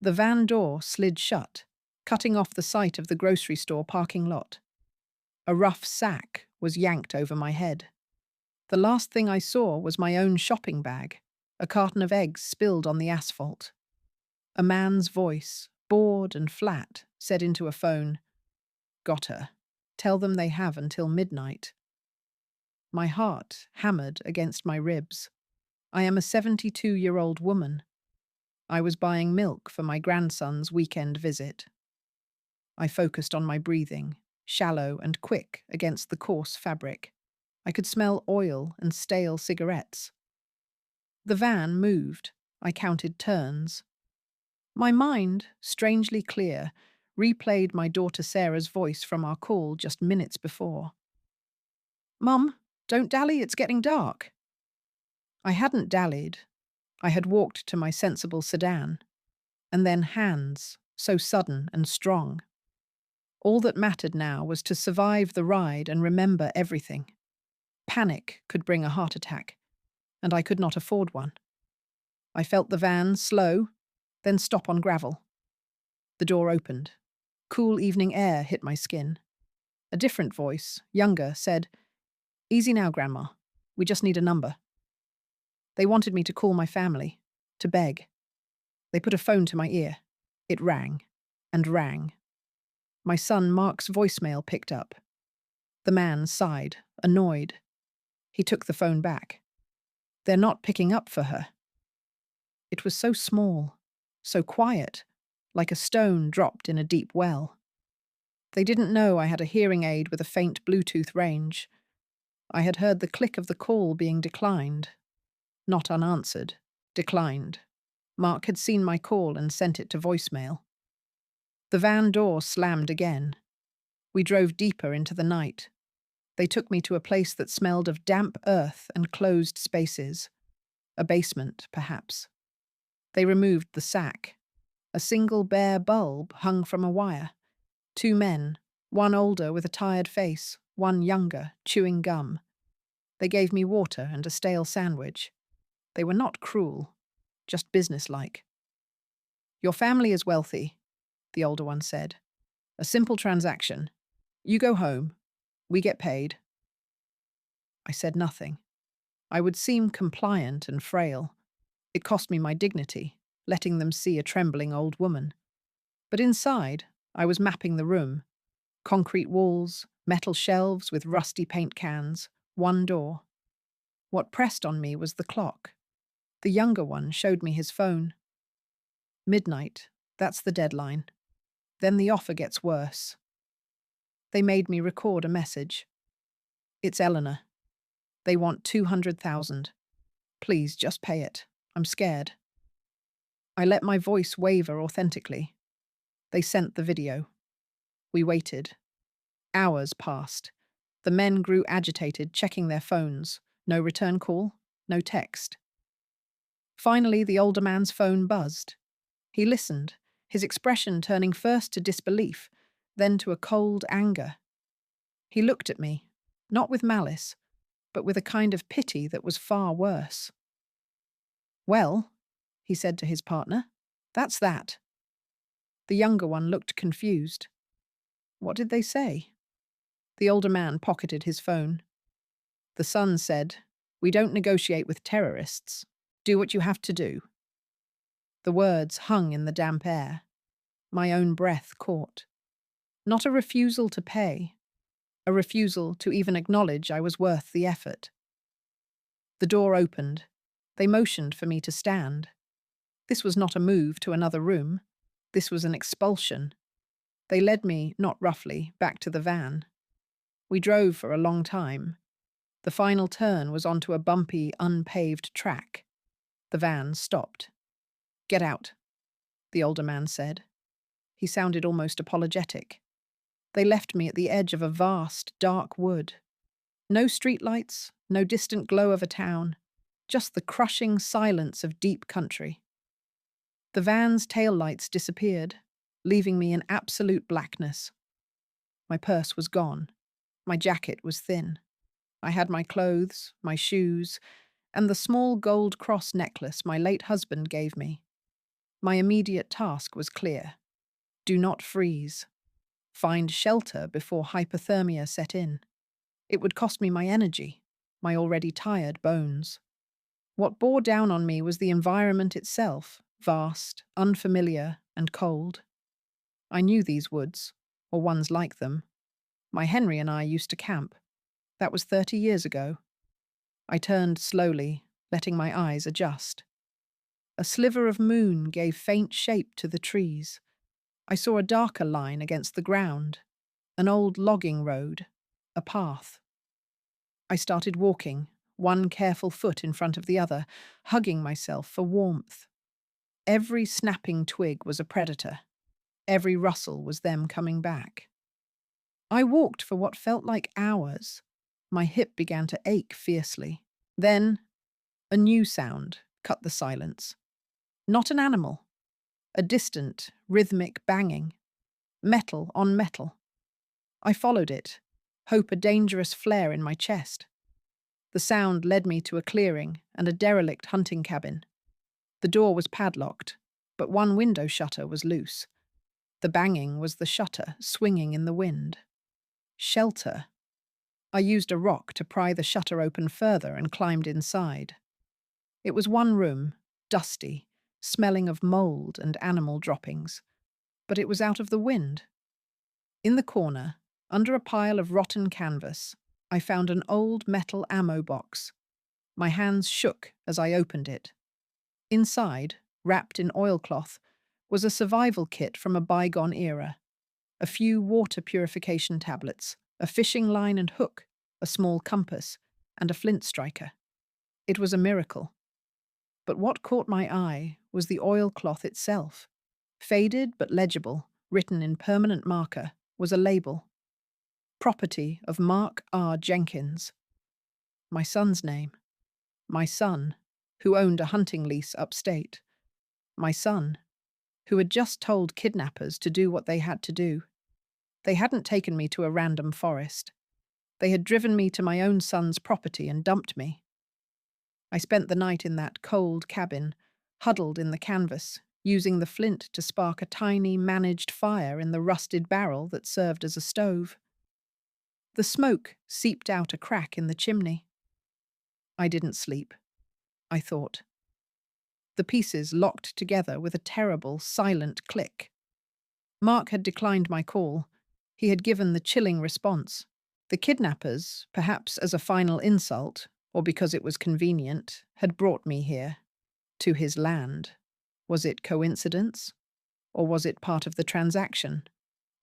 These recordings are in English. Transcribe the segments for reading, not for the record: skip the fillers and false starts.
The van door slid shut, cutting off the sight of the grocery store parking lot. A rough sack was yanked over my head. The last thing I saw was my own shopping bag, a carton of eggs spilled on the asphalt. A man's voice, bored and flat, said into a phone, "Got her. Tell them they have until midnight." My heart hammered against my ribs. I am a 72-year-old woman. I was buying milk for my grandson's weekend visit. I focused on my breathing, shallow and quick against the coarse fabric. I could smell oil and stale cigarettes. The van moved. I counted turns. My mind, strangely clear, replayed my daughter Sarah's voice from our call just minutes before. "Mum, don't dally, it's getting dark." I hadn't dallied. I had walked to my sensible sedan. And then hands, so sudden and strong. All that mattered now was to survive the ride and remember everything. Panic could bring a heart attack, and I could not afford one. I felt the van slow, then stop on gravel. The door opened. Cool evening air hit my skin. A different voice, younger, said, "Easy now, Grandma. We just need a number." They wanted me to call my family, to beg. They put a phone to my ear. It rang, and rang. My son Mark's voicemail picked up. The man sighed, annoyed. He took the phone back. "They're not picking up for her." It was so small, so quiet, like a stone dropped in a deep well. They didn't know I had a hearing aid with a faint Bluetooth range. I had heard the click of the call being declined. Not unanswered, declined. Mark had seen my call and sent it to voicemail. The van door slammed again. We drove deeper into the night. They took me to a place that smelled of damp earth and closed spaces. A basement, perhaps. They removed the sack. A single bare bulb hung from a wire. Two men, one older with a tired face, one younger, chewing gum. They gave me water and a stale sandwich. They were not cruel, just businesslike. "Your family is wealthy," the older one said. "A simple transaction. You go home. We get paid." I said nothing. I would seem compliant and frail. It cost me my dignity, letting them see a trembling old woman. But inside, I was mapping the room. Concrete walls, metal shelves with rusty paint cans, one door. What pressed on me was the clock. The younger one showed me his phone. Midnight, that's the deadline. Then the offer gets worse. They made me record a message. "It's Eleanor. They want 200,000. Please, just pay it. I'm scared." I let my voice waver authentically. They sent the video. We waited. Hours passed. The men grew agitated, checking their phones. No return call, no text. Finally, the older man's phone buzzed. He listened, his expression turning first to disbelief, then to a cold anger. He looked at me, not with malice, but with a kind of pity that was far worse. "Well," he said to his partner, "that's that." The younger one looked confused. "What did they say?" The older man pocketed his phone. The son said, "We don't negotiate with terrorists. Do what you have to do." The words hung in the damp air. My own breath caught. Not a refusal to pay, a refusal to even acknowledge I was worth the effort. The door opened. They motioned for me to stand. This was not a move to another room. This was an expulsion. They led me, not roughly, back to the van. We drove for a long time. The final turn was onto a bumpy, unpaved track. The van stopped. "Get out," the older man said. He sounded almost apologetic. They left me at the edge of a vast, dark wood. No streetlights, no distant glow of a town, just the crushing silence of deep country. The van's taillights disappeared, leaving me in absolute blackness. My purse was gone. My jacket was thin. I had my clothes, my shoes, and the small gold cross necklace my late husband gave me. My immediate task was clear. Do not freeze. Find shelter before hypothermia set in. It would cost me my energy, my already tired bones. What bore down on me was the environment itself, vast, unfamiliar, and cold. I knew these woods, or ones like them. My Henry and I used to camp. That was 30 years ago. I turned slowly, letting my eyes adjust. A sliver of moon gave faint shape to the trees. I saw a darker line against the ground, an old logging road, a path. I started walking, one careful foot in front of the other, hugging myself for warmth. Every snapping twig was a predator. Every rustle was them coming back. I walked for what felt like hours. My hip began to ache fiercely. Then, a new sound cut the silence. Not an animal. A distant, rhythmic banging. Metal on metal. I followed it, hope a dangerous flare in my chest. The sound led me to a clearing and a derelict hunting cabin. The door was padlocked, but one window shutter was loose. The banging was the shutter swinging in the wind. Shelter. I used a rock to pry the shutter open further and climbed inside. It was one room, dusty, smelling of mold and animal droppings, but it was out of the wind. In the corner, under a pile of rotten canvas, I found an old metal ammo box. My hands shook as I opened it. Inside, wrapped in oilcloth, was a survival kit from a bygone era. A few water purification tablets, a fishing line and hook, a small compass, and a flint striker. It was a miracle. But what caught my eye was the oilcloth itself. Faded but legible, written in permanent marker, was a label. Property of Mark R. Jenkins. My son's name. My son, who owned a hunting lease upstate. My son, who had just told kidnappers to do what they had to do. They hadn't taken me to a random forest. They had driven me to my own son's property and dumped me. I spent the night in that cold cabin, huddled in the canvas, using the flint to spark a tiny, managed fire in the rusted barrel that served as a stove. The smoke seeped out a crack in the chimney. I didn't sleep. I thought. The pieces locked together with a terrible, silent click. Mark had declined my call. He had given the chilling response. The kidnappers, perhaps as a final insult, or because it was convenient, had brought me here, to his land. Was it coincidence? Or was it part of the transaction?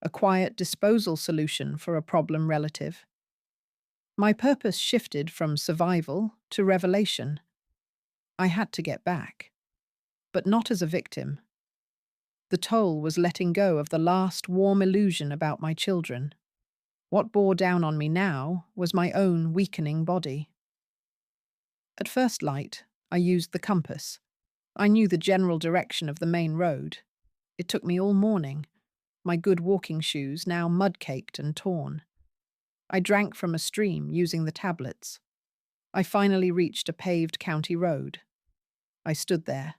A quiet disposal solution for a problem relative? My purpose shifted from survival to revelation. I had to get back. But not as a victim. The toll was letting go of the last warm illusion about my children. What bore down on me now was my own weakening body. At first light, I used the compass. I knew the general direction of the main road. It took me all morning, my good walking shoes now mud-caked and torn. I drank from a stream using the tablets. I finally reached a paved county road. I stood there,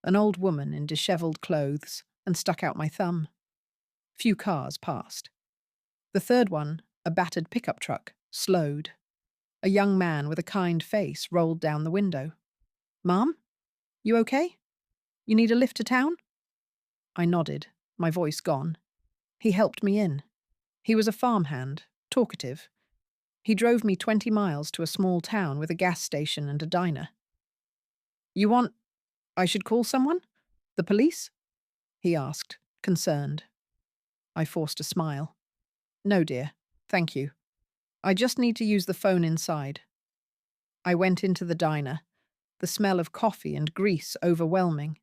an old woman in dishevelled clothes, and stuck out my thumb. Few cars passed. The third one, a battered pickup truck, slowed. A young man with a kind face rolled down the window. "Mom? You okay? You need a lift to town?" I nodded, my voice gone. He helped me in. He was a farmhand, talkative. He drove me 20 miles to a small town with a gas station and a diner. "You want I should call someone? The police?" he asked, concerned. I forced a smile. "No, dear. Thank you. I just need to use the phone inside." I went into the diner, the smell of coffee and grease overwhelming.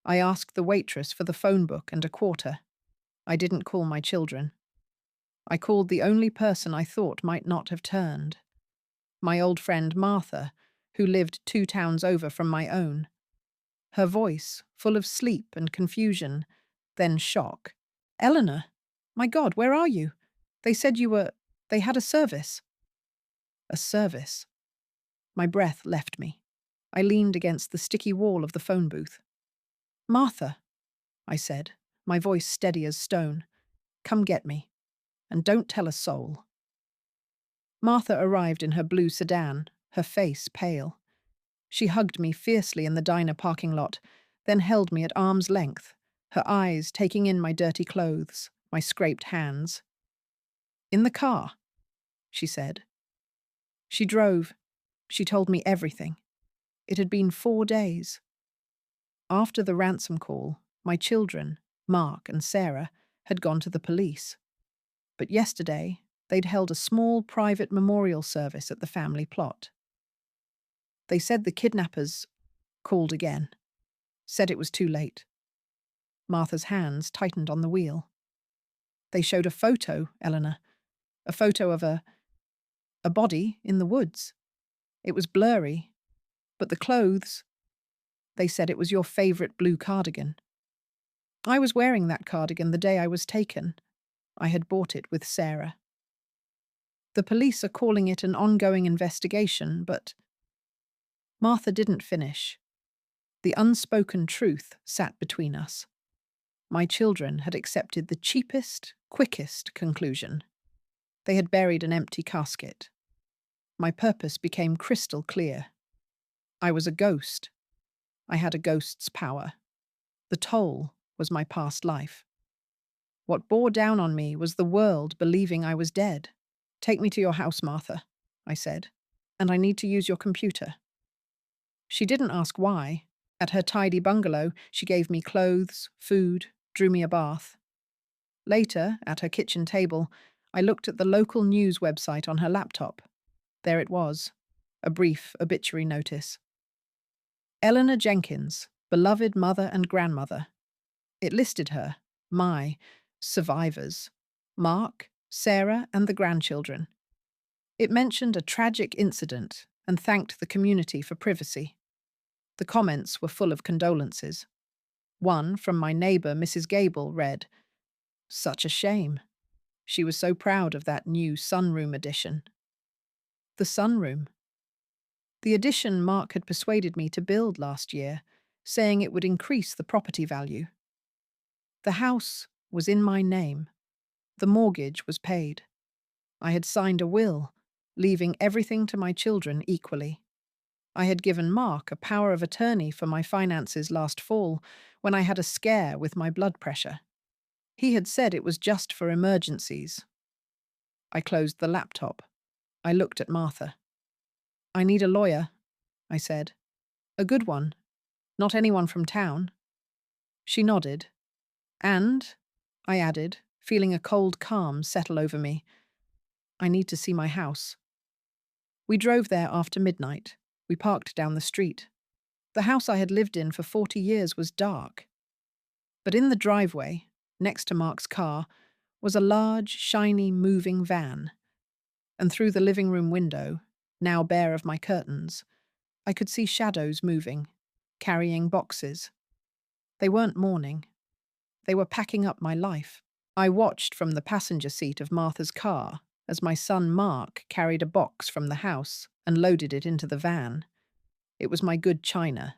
I asked the waitress for the phone book and a quarter. I didn't call my children. I called the only person I thought might not have turned. My old friend Martha, who lived 2 towns over from my own. Her voice, full of sleep and confusion, then shock. "Eleanor, my God, where are you? They said they had a service." A service. My breath left me. I leaned against the sticky wall of the phone booth. Martha, I said, my voice steady as stone, come get me, and don't tell a soul. Martha arrived in her blue sedan, her face pale. She hugged me fiercely in the diner parking lot, then held me at arm's length, her eyes taking in my dirty clothes, my scraped hands. In the car, she said. She drove. She told me everything. It had been 4 days. After the ransom call, my children, Mark and Sarah, had gone to the police. But yesterday, they'd held a small private memorial service at the family plot. They said the kidnappers called again, said it was too late. Martha's hands tightened on the wheel. They showed a photo, Eleanor, a photo of a body in the woods. It was blurry, but the clothes, they said it was your favorite blue cardigan. I was wearing that cardigan the day I was taken. I had bought it with Sarah. The police are calling it an ongoing investigation, but Martha didn't finish. The unspoken truth sat between us. My children had accepted the cheapest, quickest conclusion. They had buried an empty casket. My purpose became crystal clear. I was a ghost. I had a ghost's power. The toll was my past life. What bore down on me was the world believing I was dead. Take me to your house, Martha, I said, and I need to use your computer. She didn't ask why. At her tidy bungalow, she gave me clothes, food, drew me a bath. Later, at her kitchen table, I looked at the local news website on her laptop. There it was, a brief obituary notice. Eleanor Jenkins, beloved mother and grandmother. It listed her, my survivors, Mark, Sarah, and the grandchildren. It mentioned a tragic incident and thanked the community for privacy. The comments were full of condolences. One from my neighbour, Mrs. Gable, read, "Such a shame. She was so proud of that new sunroom addition." The sunroom. The addition Mark had persuaded me to build last year, saying it would increase the property value. The house was in my name. The mortgage was paid. I had signed a will, leaving everything to my children equally. I had given Mark a power of attorney for my finances last fall when I had a scare with my blood pressure. He had said it was just for emergencies. I closed the laptop. I looked at Martha. "I need a lawyer," I said. "A good one. Not anyone from town." She nodded. "And," I added, feeling a cold calm settle over me, "I need to see my house." We drove there after midnight. We parked down the street. The house I had lived in for 40 years was dark. But in the driveway, next to Mark's car, was a large, shiny, moving van. And through the living room window, now bare of my curtains, I could see shadows moving, carrying boxes. They weren't mourning. They were packing up my life. I watched from the passenger seat of Martha's car as my son Mark carried a box from the house and loaded it into the van. It was my good china,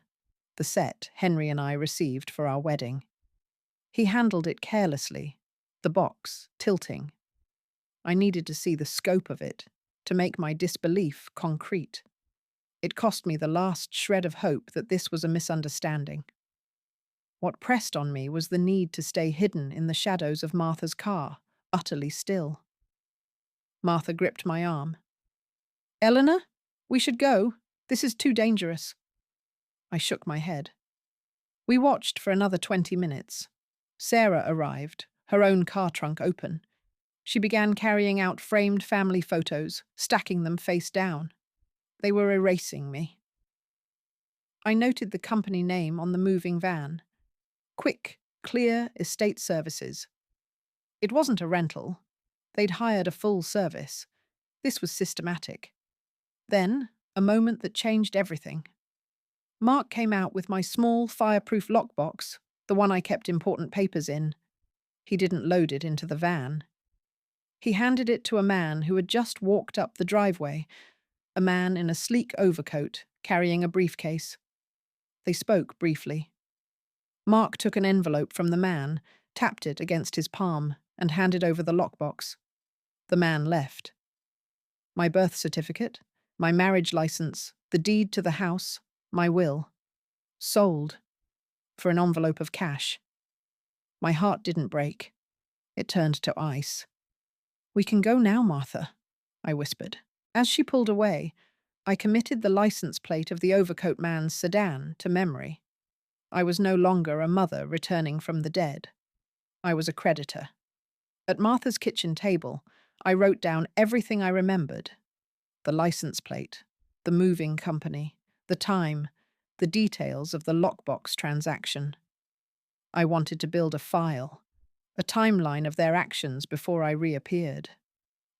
the set Henry and I received for our wedding. He handled it carelessly, the box tilting. I needed to see the scope of it, to make my disbelief concrete. It cost me the last shred of hope that this was a misunderstanding. What pressed on me was the need to stay hidden in the shadows of Martha's car, utterly still. Martha gripped my arm. "Eleanor, we should go. This is too dangerous." I shook my head. We watched for another 20 minutes. Sarah arrived, her own car trunk open. She began carrying out framed family photos, stacking them face down. They were erasing me. I noted the company name on the moving van. Quick, Clear Estate Services. It wasn't a rental. They'd hired a full service. This was systematic. Then, a moment that changed everything. Mark came out with my small, fireproof lockbox, the one I kept important papers in. He didn't load it into the van. He handed it to a man who had just walked up the driveway, a man in a sleek overcoat, carrying a briefcase. They spoke briefly. Mark took an envelope from the man, tapped it against his palm, and handed over the lockbox. The man left. My birth certificate, my marriage license, the deed to the house, my will. Sold. For an envelope of cash. My heart didn't break. It turned to ice. "We can go now, Martha," I whispered. As she pulled away, I committed the license plate of the overcoat man's sedan to memory. I was no longer a mother returning from the dead. I was a creditor. At Martha's kitchen table, I wrote down everything I remembered. The license plate, the moving company, the time, the details of the lockbox transaction. I wanted to build a file, a timeline of their actions before I reappeared.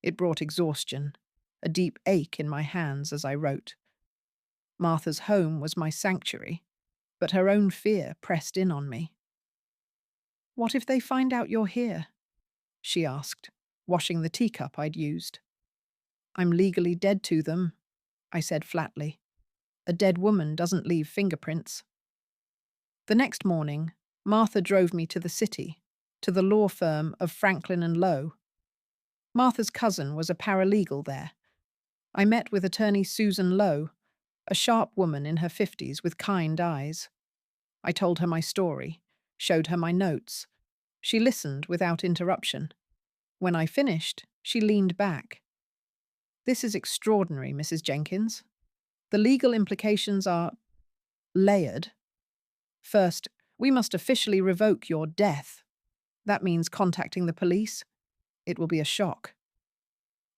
It brought exhaustion, a deep ache in my hands as I wrote. Martha's home was my sanctuary, but her own fear pressed in on me. "What if they find out you're here?" she asked, washing the teacup I'd used. "I'm legally dead to them," I said flatly. "A dead woman doesn't leave fingerprints." The next morning, Martha drove me to the city, to the law firm of Franklin and Lowe. Martha's cousin was a paralegal there. I met with attorney Susan Lowe, a sharp woman in her 50s with kind eyes. I told her my story, showed her my notes. She listened without interruption. When I finished, she leaned back. "This is extraordinary, Mrs. Jenkins. The legal implications are layered. First, we must officially revoke your death. That means contacting the police. It will be a shock."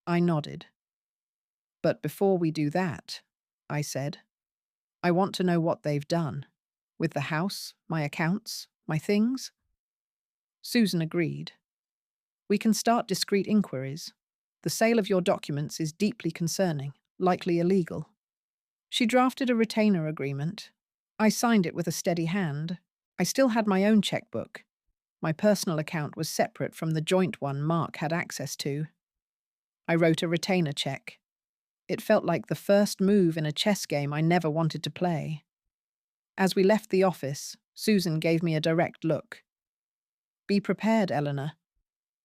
I nodded. "But before we do that," I said, "I want to know what they've done. With the house, my accounts, my things." Susan agreed. "We can start discreet inquiries. The sale of your documents is deeply concerning, likely illegal." She drafted a retainer agreement. I signed it with a steady hand. I still had my own checkbook. My personal account was separate from the joint one Mark had access to. I wrote a retainer check. It felt like the first move in a chess game I never wanted to play. As we left the office, Susan gave me a direct look. "Be prepared, Eleanor.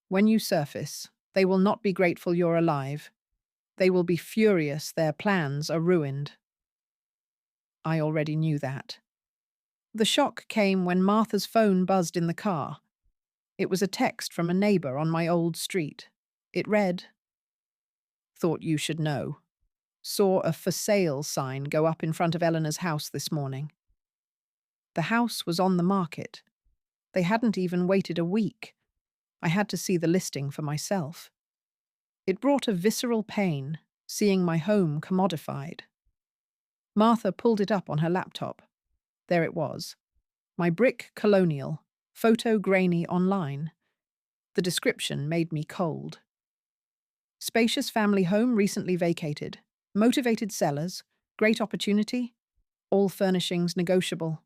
When you surface, they will not be grateful you're alive. They will be furious their plans are ruined." I already knew that. The shock came when Martha's phone buzzed in the car. It was a text from a neighbor on my old street. It read, "Thought you should know. Saw a for sale sign go up in front of Eleanor's house this morning." The house was on the market. They hadn't even waited a week. I had to see the listing for myself. It brought a visceral pain, seeing my home commodified. Martha pulled it up on her laptop. There it was. My brick colonial, photo grainy online. The description made me cold. "Spacious family home recently vacated. Motivated sellers. Great opportunity. All furnishings negotiable."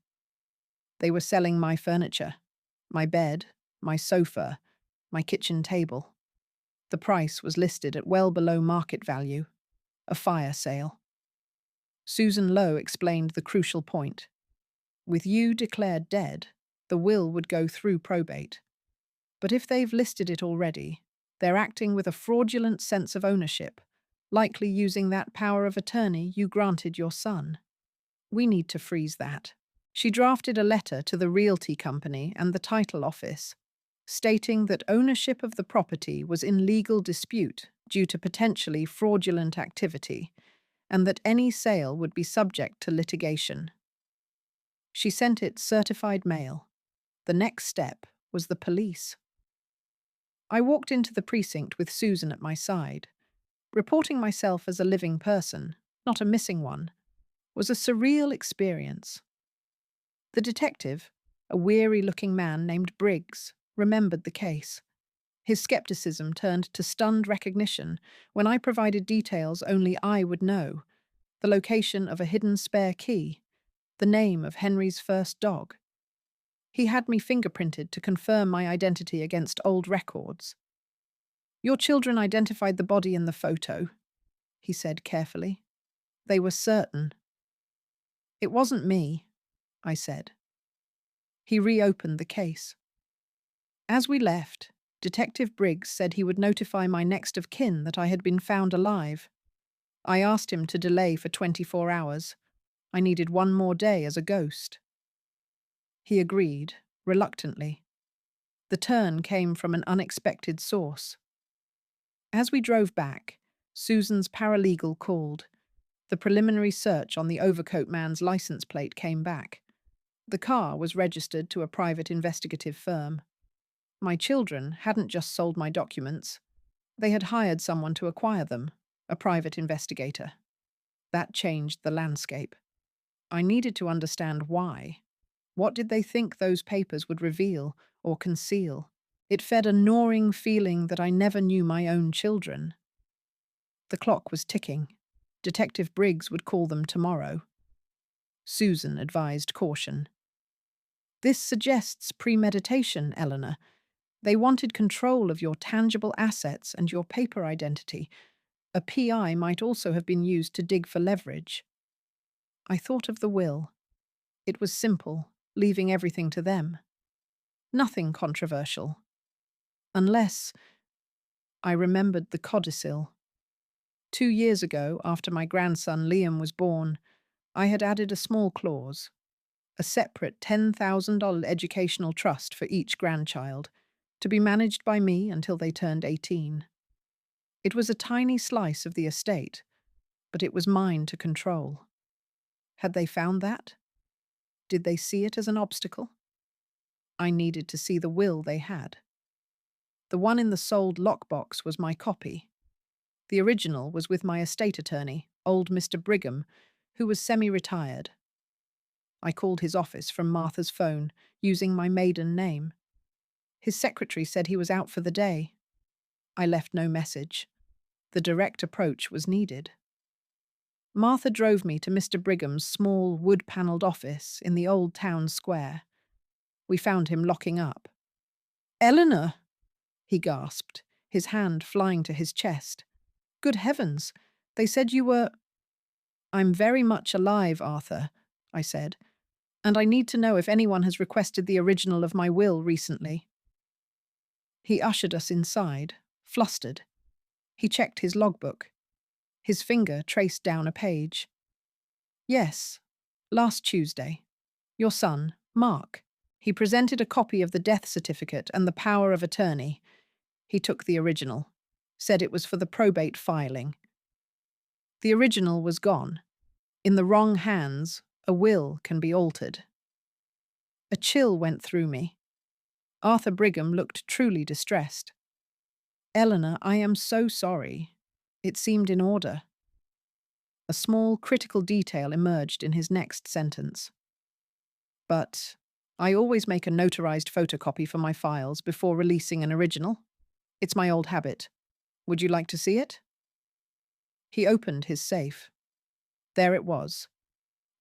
They were selling my furniture. My bed, my sofa, my kitchen table. The price was listed at well below market value. A fire sale. Susan Lowe explained the crucial point. With you declared dead, the will would go through probate. But if they've listed it already, they're acting with a fraudulent sense of ownership, likely using that power of attorney you granted your son. We need to freeze that. She drafted a letter to the realty company and the title office, stating that ownership of the property was in legal dispute due to potentially fraudulent activity, and that any sale would be subject to litigation. She sent it certified mail. The next step was the police. I walked into the precinct with Susan at my side. Reporting myself as a living person, not a missing one, was a surreal experience. The detective, a weary-looking man named Briggs, remembered the case. His skepticism turned to stunned recognition when I provided details only I would know: the location of a hidden spare key, the name of Henry's first dog. He had me fingerprinted to confirm my identity against old records. "Your children identified the body in the photo," he said carefully. "They were certain." "It wasn't me," I said. He reopened the case. As we left, Detective Briggs said he would notify my next of kin that I had been found alive. I asked him to delay for 24 hours. I needed one more day as a ghost. He agreed, reluctantly. The turn came from an unexpected source. As we drove back, Susan's paralegal called. The preliminary search on the overcoat man's license plate came back. The car was registered to a private investigative firm. My children hadn't just sold my documents. They had hired someone to acquire them, a private investigator. That changed the landscape. I needed to understand why. What did they think those papers would reveal or conceal? It fed a gnawing feeling that I never knew my own children. The clock was ticking. Detective Briggs would call them tomorrow. Susan advised caution. This suggests premeditation, Eleanor. They wanted control of your tangible assets and your paper identity. A PI might also have been used to dig for leverage. I thought of the will. It was simple, leaving everything to them. Nothing controversial. Unless I remembered the codicil. 2 years ago, after my grandson Liam was born, I had added a small clause, a separate $10,000 educational trust for each grandchild, to be managed by me until they turned 18. It was a tiny slice of the estate, but it was mine to control. Had they found that? Did they see it as an obstacle? I needed to see the will they had. The one in the sold lockbox was my copy. The original was with my estate attorney, old Mr. Brigham, who was semi-retired. I called his office from Martha's phone, using my maiden name. His secretary said he was out for the day. I left no message. The direct approach was needed. Martha drove me to Mr. Brigham's small, wood-panelled office in the old town square. We found him locking up. "Eleanor!" he gasped, his hand flying to his chest. "Good heavens! They said you were—" "I'm very much alive, Arthur," I said, "and I need to know if anyone has requested the original of my will recently." He ushered us inside, flustered. He checked his logbook. His finger traced down a page. "Yes, last Tuesday. Your son, Mark. He presented a copy of the death certificate and the power of attorney. He took the original, said it was for the probate filing. The original was gone. In the wrong hands, a will can be altered." A chill went through me. Arthur Brigham looked truly distressed. "Eleanor, I am so sorry. It seemed in order." A small, critical detail emerged in his next sentence. "But I always make a notarized photocopy for my files before releasing an original. It's my old habit. Would you like to see it?" He opened his safe. There it was,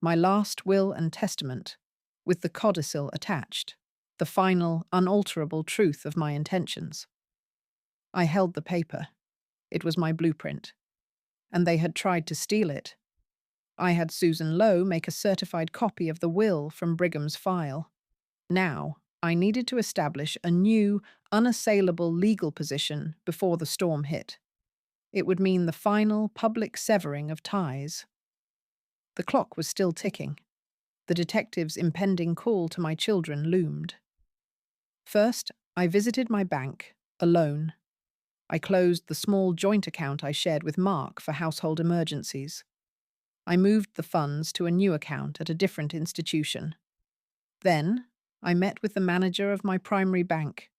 my last will and testament, with the codicil attached, the final, unalterable truth of my intentions. I held the paper. It was my blueprint. And they had tried to steal it. I had Susan Lowe make a certified copy of the will from Brigham's file. Now, I needed to establish a new, unassailable legal position before the storm hit. It would mean the final, public severing of ties. The clock was still ticking. The detective's impending call to my children loomed. First, I visited my bank, alone. I closed the small joint account I shared with Mark for household emergencies. I moved the funds to a new account at a different institution. Then, I met with the manager of my primary bank.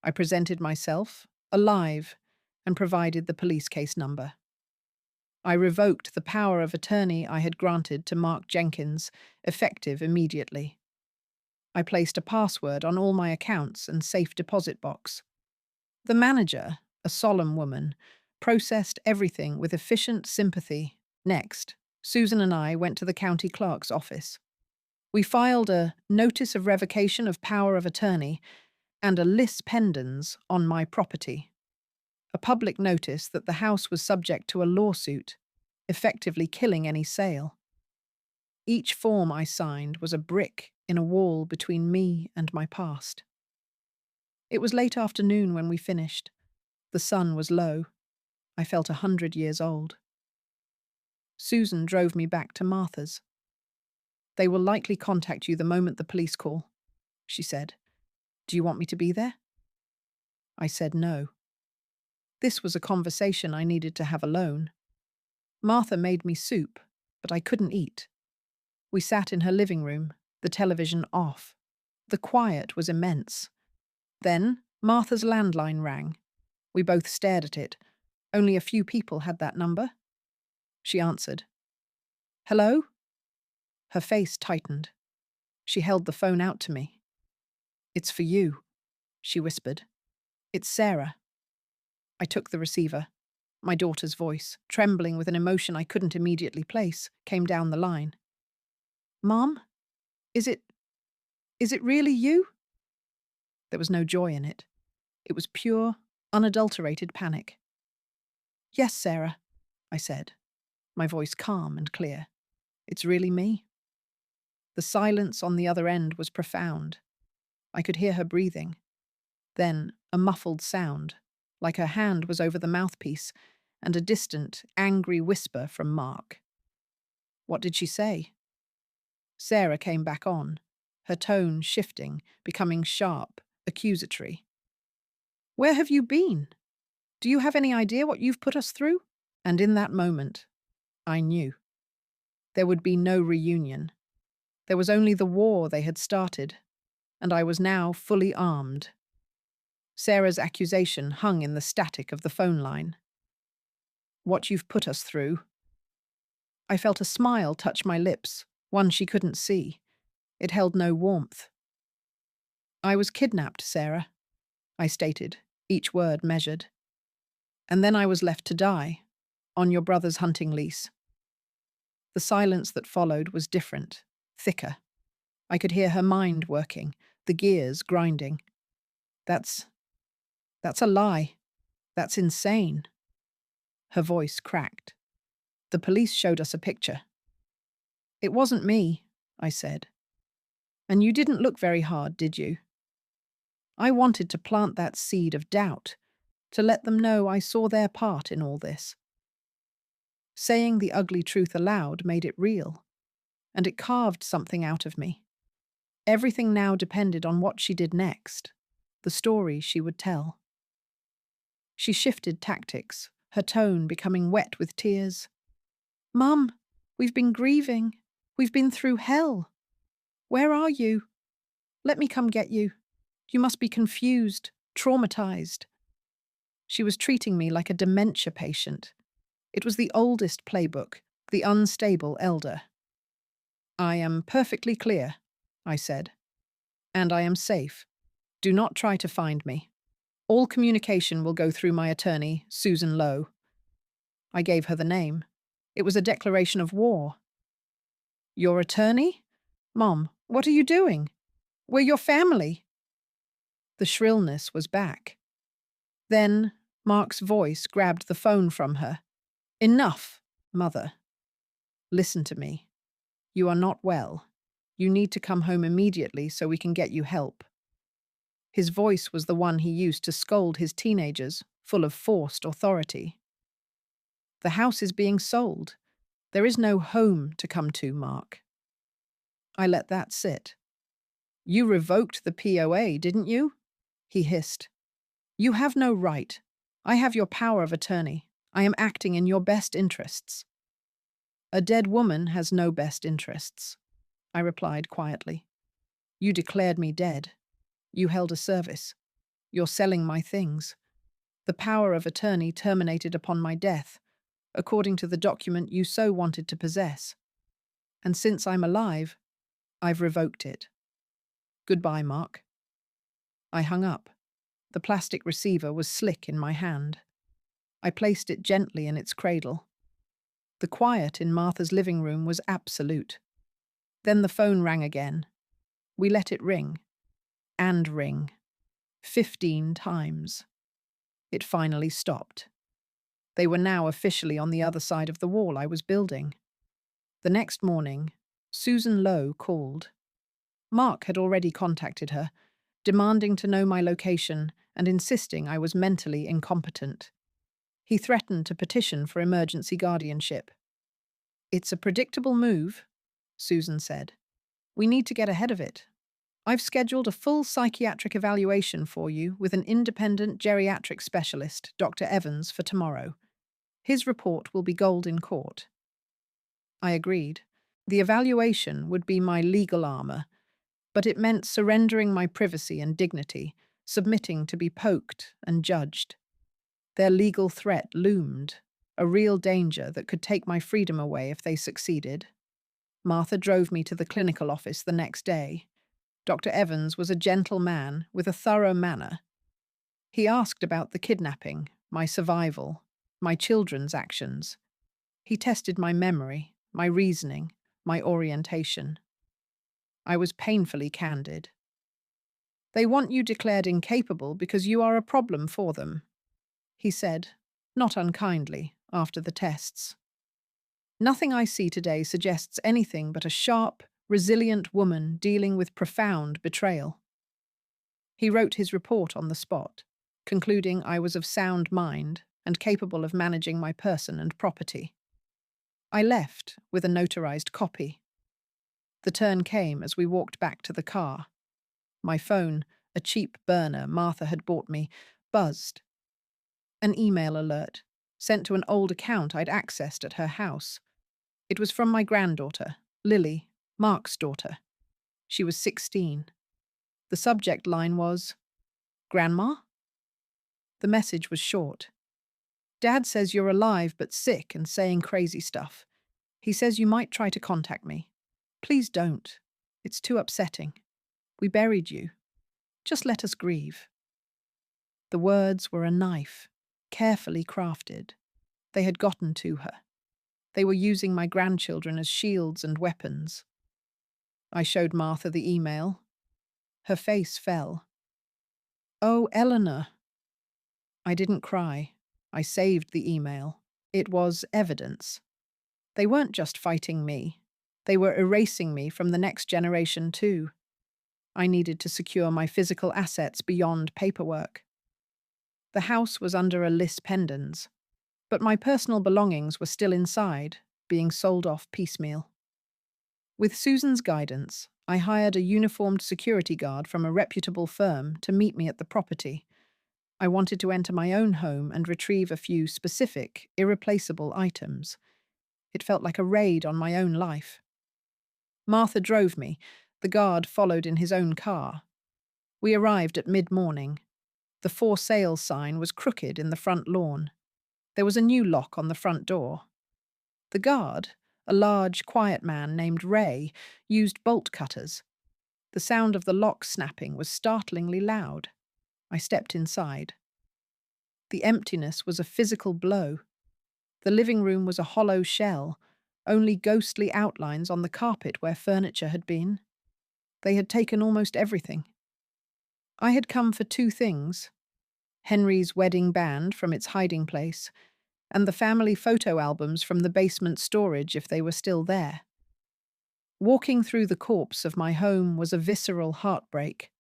I presented myself, alive, and provided the police case number. I revoked the power of attorney I had granted to Mark Jenkins, effective immediately. I placed a password on all my accounts and safe deposit box. The manager, a solemn woman, processed everything with efficient sympathy. Next, Susan and I went to the county clerk's office. We filed a notice of revocation of power of attorney and a lis pendens on my property. A public notice that the house was subject to a lawsuit, effectively killing any sale. Each form I signed was a brick in a wall between me and my past. It was late afternoon when we finished. The sun was low. I felt 100 years old. Susan drove me back to Martha's. "They will likely contact you the moment the police call," she said. "Do you want me to be there?" I said no. This was a conversation I needed to have alone. Martha made me soup, but I couldn't eat. We sat in her living room, the television off. The quiet was immense. Then Martha's landline rang. We both stared at it. Only a few people had that number. She answered. "Hello?" Her face tightened. She held the phone out to me. "It's for you," she whispered. "It's Sarah." I took the receiver. My daughter's voice, trembling with an emotion I couldn't immediately place, came down the line. "Mom? Is it really you?" There was no joy in it. It was pure, unadulterated panic. "Yes, Sarah," I said, my voice calm and clear. "It's really me." The silence on the other end was profound. I could hear her breathing. Then a muffled sound, like her hand was over the mouthpiece, and a distant, angry whisper from Mark. What did she say? Sarah came back on, her tone shifting, becoming sharp, accusatory. "Where have you been? Do you have any idea what you've put us through?" And in that moment, I knew. There would be no reunion. There was only the war they had started, and I was now fully armed. Sarah's accusation hung in the static of the phone line. "What you've put us through." I felt a smile touch my lips, one she couldn't see. It held no warmth. "I was kidnapped, Sarah," I stated, each word measured. "And then I was left to die, on your brother's hunting lease." The silence that followed was different, thicker. I could hear her mind working, the gears grinding. That's a lie. That's insane." Her voice cracked. "The police showed us a picture." "It wasn't me," I said. "And you didn't look very hard, did you?" I wanted to plant that seed of doubt, to let them know I saw their part in all this. Saying the ugly truth aloud made it real, and it carved something out of me. Everything now depended on what she did next, the story she would tell. She shifted tactics, her tone becoming wet with tears. "Mum, we've been grieving. We've been through hell. Where are you? Let me come get you. You must be confused, traumatized." She was treating me like a dementia patient. It was the oldest playbook, the unstable elder. "I am perfectly clear," I said. "And I am safe. Do not try to find me. All communication will go through my attorney, Susan Lowe." I gave her the name. It was a declaration of war. "Your attorney? Mom, what are you doing? We're your family." The shrillness was back. Then Mark's voice grabbed the phone from her. "Enough, Mother. Listen to me. You are not well. You need to come home immediately so we can get you help." His voice was the one he used to scold his teenagers, full of forced authority. "The house is being sold. There is no home to come to, Mark." I let that sit. "You revoked the POA, didn't you?" he hissed. "You have no right. I have your power of attorney. I am acting in your best interests." "A dead woman has no best interests," I replied quietly. "You declared me dead. You held a service. You're selling my things. The power of attorney terminated upon my death, according to the document you so wanted to possess. And since I'm alive, I've revoked it. Goodbye, Mark." I hung up. The plastic receiver was slick in my hand. I placed it gently in its cradle. The quiet in Martha's living room was absolute. Then the phone rang again. We let it ring. And ring. 15 times. It finally stopped. They were now officially on the other side of the wall I was building. The next morning, Susan Lowe called. Mark had already contacted her, demanding to know my location and insisting I was mentally incompetent. He threatened to petition for emergency guardianship. "It's a predictable move," Susan said. "We need to get ahead of it. I've scheduled a full psychiatric evaluation for you with an independent geriatric specialist, Dr. Evans, for tomorrow. His report will be gold in court." I agreed. The evaluation would be my legal armor, but it meant surrendering my privacy and dignity, submitting to be poked and judged. Their legal threat loomed, a real danger that could take my freedom away if they succeeded. Martha drove me to the clinical office the next day. Dr. Evans was a gentle man with a thorough manner. He asked about the kidnapping, my survival, my children's actions. He tested my memory, my reasoning, my orientation. I was painfully candid. "They want you declared incapable because you are a problem for them," he said, not unkindly, after the tests. "Nothing I see today suggests anything but a sharp, resilient woman dealing with profound betrayal." He wrote his report on the spot, concluding I was of sound mind and capable of managing my person and property. I left with a notarized copy. The turn came as we walked back to the car. My phone, a cheap burner Martha had bought me, buzzed. An email alert, sent to an old account I'd accessed at her house. It was from my granddaughter, Lily, Mark's daughter. She was 16. The subject line was, "Grandma?" The message was short. "Dad says you're alive but sick and saying crazy stuff. He says you might try to contact me. Please don't. It's too upsetting. We buried you. Just let us grieve." The words were a knife, carefully crafted. They had gotten to her. They were using my grandchildren as shields and weapons. I showed Martha the email. Her face fell. "Oh, Eleanor." I didn't cry. I saved the email. It was evidence. They weren't just fighting me. They were erasing me from the next generation too. I needed to secure my physical assets beyond paperwork. The house was under a lis pendens, but my personal belongings were still inside, being sold off piecemeal. With Susan's guidance, I hired a uniformed security guard from a reputable firm to meet me at the property. I wanted to enter my own home and retrieve a few specific, irreplaceable items. It felt like a raid on my own life. Martha drove me. The guard followed in his own car. We arrived at mid-morning. The for sale sign was crooked in the front lawn. There was a new lock on the front door. The guard, a large, quiet man named Ray, used bolt cutters. The sound of the lock snapping was startlingly loud. I stepped inside. The emptiness was a physical blow. The living room was a hollow shell, only ghostly outlines on the carpet where furniture had been. They had taken almost everything. I had come for two things: Henry's wedding band from its hiding place, and the family photo albums from the basement storage if they were still there. Walking through the corpse of my home was a visceral heartbreak.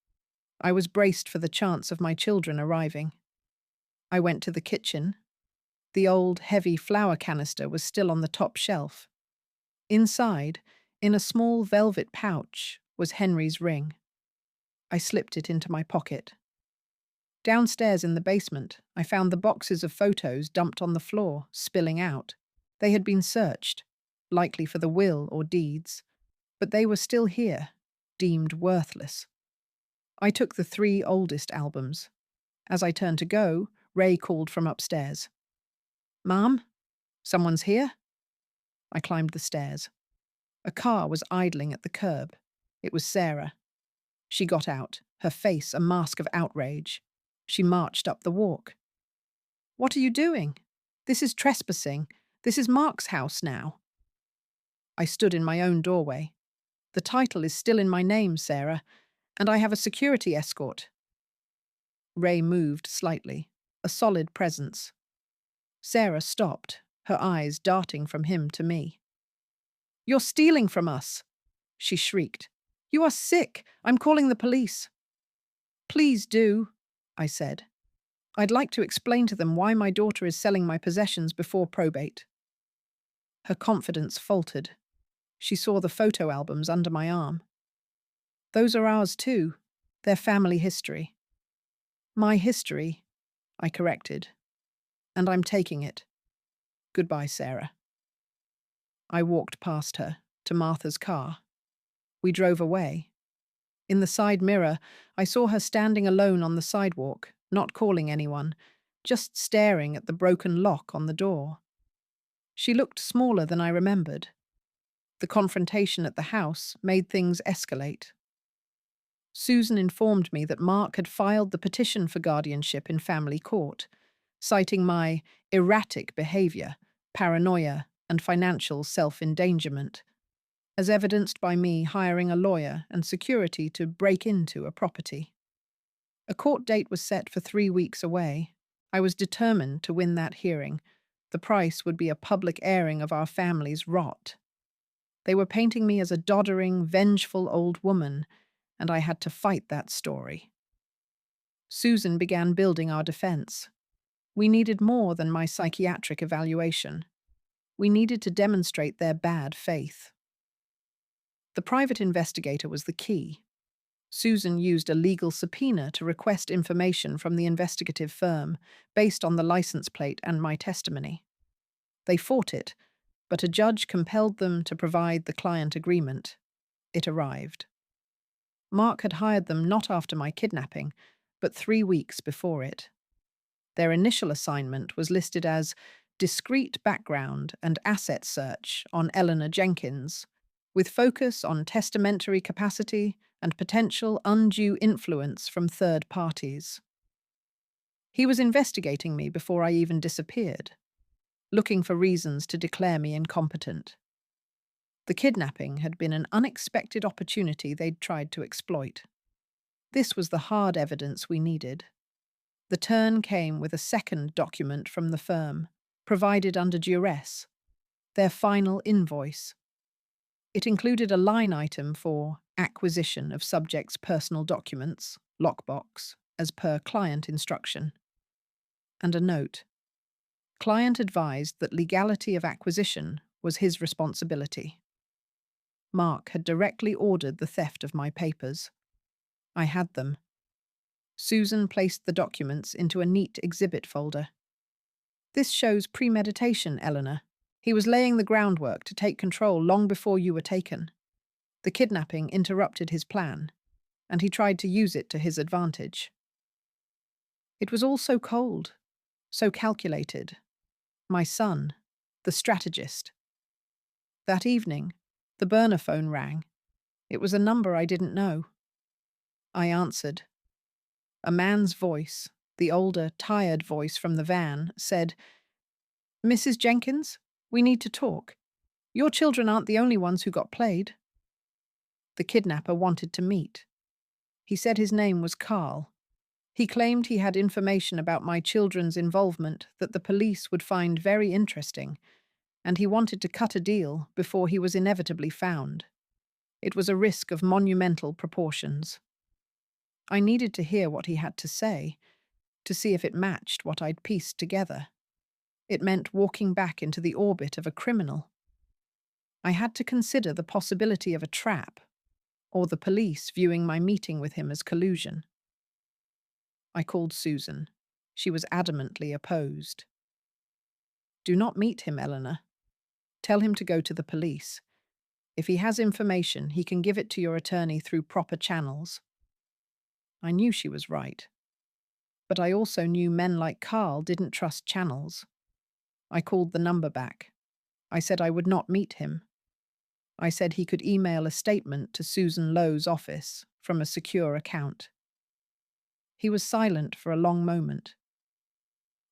I was braced for the chance of my children arriving. I went to the kitchen. The old, heavy flour canister was still on the top shelf. Inside, in a small velvet pouch, was Henry's ring. I slipped it into my pocket. Downstairs in the basement, I found the boxes of photos dumped on the floor, spilling out. They had been searched, likely for the will or deeds, but they were still here, deemed worthless. I took the 3 oldest albums. As I turned to go, Ray called from upstairs. "Mom? Someone's here?" I climbed the stairs. A car was idling at the curb. It was Sarah. She got out, her face a mask of outrage. She marched up the walk. "What are you doing? This is trespassing. This is Mark's house now." I stood in my own doorway. "The title is still in my name, Sarah, and I have a security escort." Ray moved slightly, a solid presence. Sarah stopped, her eyes darting from him to me. "You're stealing from us!" she shrieked. You are sick. I'm calling the police. Please do, I said. I'd like to explain to them why my daughter is selling my possessions before probate. Her confidence faltered. She saw the photo albums under my arm. Those are ours too. They're family history. My history, I corrected. And I'm taking it. Goodbye, Sarah. I walked past her, to Martha's car. We drove away. In the side mirror, I saw her standing alone on the sidewalk, not calling anyone, just staring at the broken lock on the door. She looked smaller than I remembered. The confrontation at the house made things escalate. Susan informed me that Mark had filed the petition for guardianship in family court, citing my erratic behavior, paranoia, and financial self-endangerment, as evidenced by me hiring a lawyer and security to break into a property. A court date was set for 3 weeks away. I was determined to win that hearing. The price would be a public airing of our family's rot. They were painting me as a doddering, vengeful old woman, and I had to fight that story. Susan began building our defense. We needed more than my psychiatric evaluation. We needed to demonstrate their bad faith. The private investigator was the key. Susan used a legal subpoena to request information from the investigative firm based on the license plate and my testimony. They fought it, but a judge compelled them to provide the client agreement. It arrived. Mark had hired them not after my kidnapping, but 3 weeks before it. Their initial assignment was listed as discreet background and asset search on Eleanor Jenkins, with focus on testamentary capacity and potential undue influence from third parties. He was investigating me before I even disappeared, looking for reasons to declare me incompetent. The kidnapping had been an unexpected opportunity they'd tried to exploit. This was the hard evidence we needed. The turn came with a second document from the firm, provided under duress, their final invoice. It included a line item for acquisition of subject's personal documents, lockbox, as per client instruction, and a note. Client advised that legality of acquisition was his responsibility. Mark had directly ordered the theft of my papers. I had them. Susan placed the documents into a neat exhibit folder. This shows premeditation, Eleanor. He was laying the groundwork to take control long before you were taken. The kidnapping interrupted his plan, and he tried to use it to his advantage. It was all so cold, so calculated. My son, the strategist. That evening, the burner phone rang. It was a number I didn't know. I answered. A man's voice, the older, tired voice from the van, said, "Mrs. Jenkins, we need to talk. Your children aren't the only ones who got played." The kidnapper wanted to meet. He said his name was Carl. He claimed he had information about my children's involvement that the police would find very interesting, and he wanted to cut a deal before he was inevitably found. It was a risk of monumental proportions. I needed to hear what he had to say, to see if it matched what I'd pieced together. It meant walking back into the orbit of a criminal. I had to consider the possibility of a trap, or the police viewing my meeting with him as collusion. I called Susan. She was adamantly opposed. "Do not meet him, Eleanor. Tell him to go to the police. If he has information, he can give it to your attorney through proper channels." I knew she was right. But I also knew men like Carl didn't trust channels. I called the number back. I said I would not meet him. I said he could email a statement to Susan Lowe's office from a secure account. He was silent for a long moment.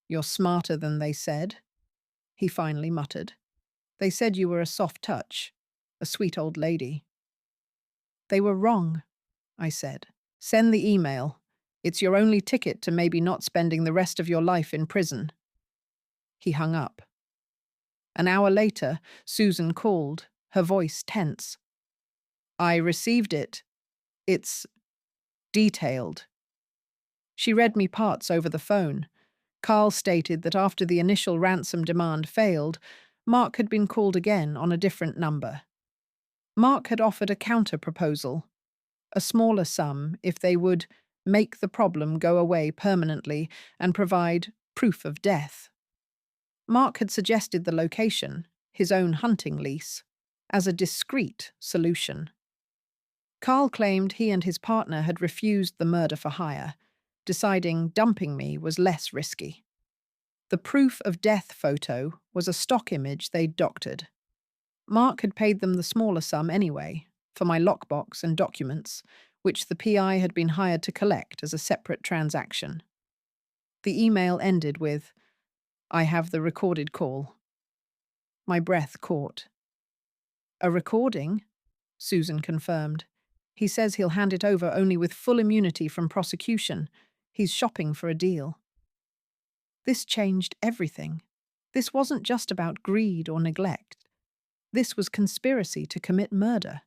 "You're smarter than they said," he finally muttered. "They said you were a soft touch, a sweet old lady." "They were wrong," I said. "Send the email. It's your only ticket to maybe not spending the rest of your life in prison." He hung up. An hour later, Susan called, her voice tense. "I received it," It's detailed. She read me parts over the phone. Carl stated that after the initial ransom demand failed, Mark had been called again on a different number. Mark had offered a counter-proposal, a smaller sum if they would make the problem go away permanently and provide proof of death. Mark had suggested the location, his own hunting lease, as a discreet solution. Carl claimed he and his partner had refused the murder for hire, deciding dumping me was less risky. The proof of death photo was a stock image they'd doctored. Mark had paid them the smaller sum anyway, for my lockbox and documents, which the PI had been hired to collect as a separate transaction. The email ended with, "I have the recorded call." My breath caught. "A recording?" Susan confirmed. "He says he'll hand it over only with full immunity from prosecution. He's shopping for a deal." This changed everything. This wasn't just about greed or neglect. This was conspiracy to commit murder.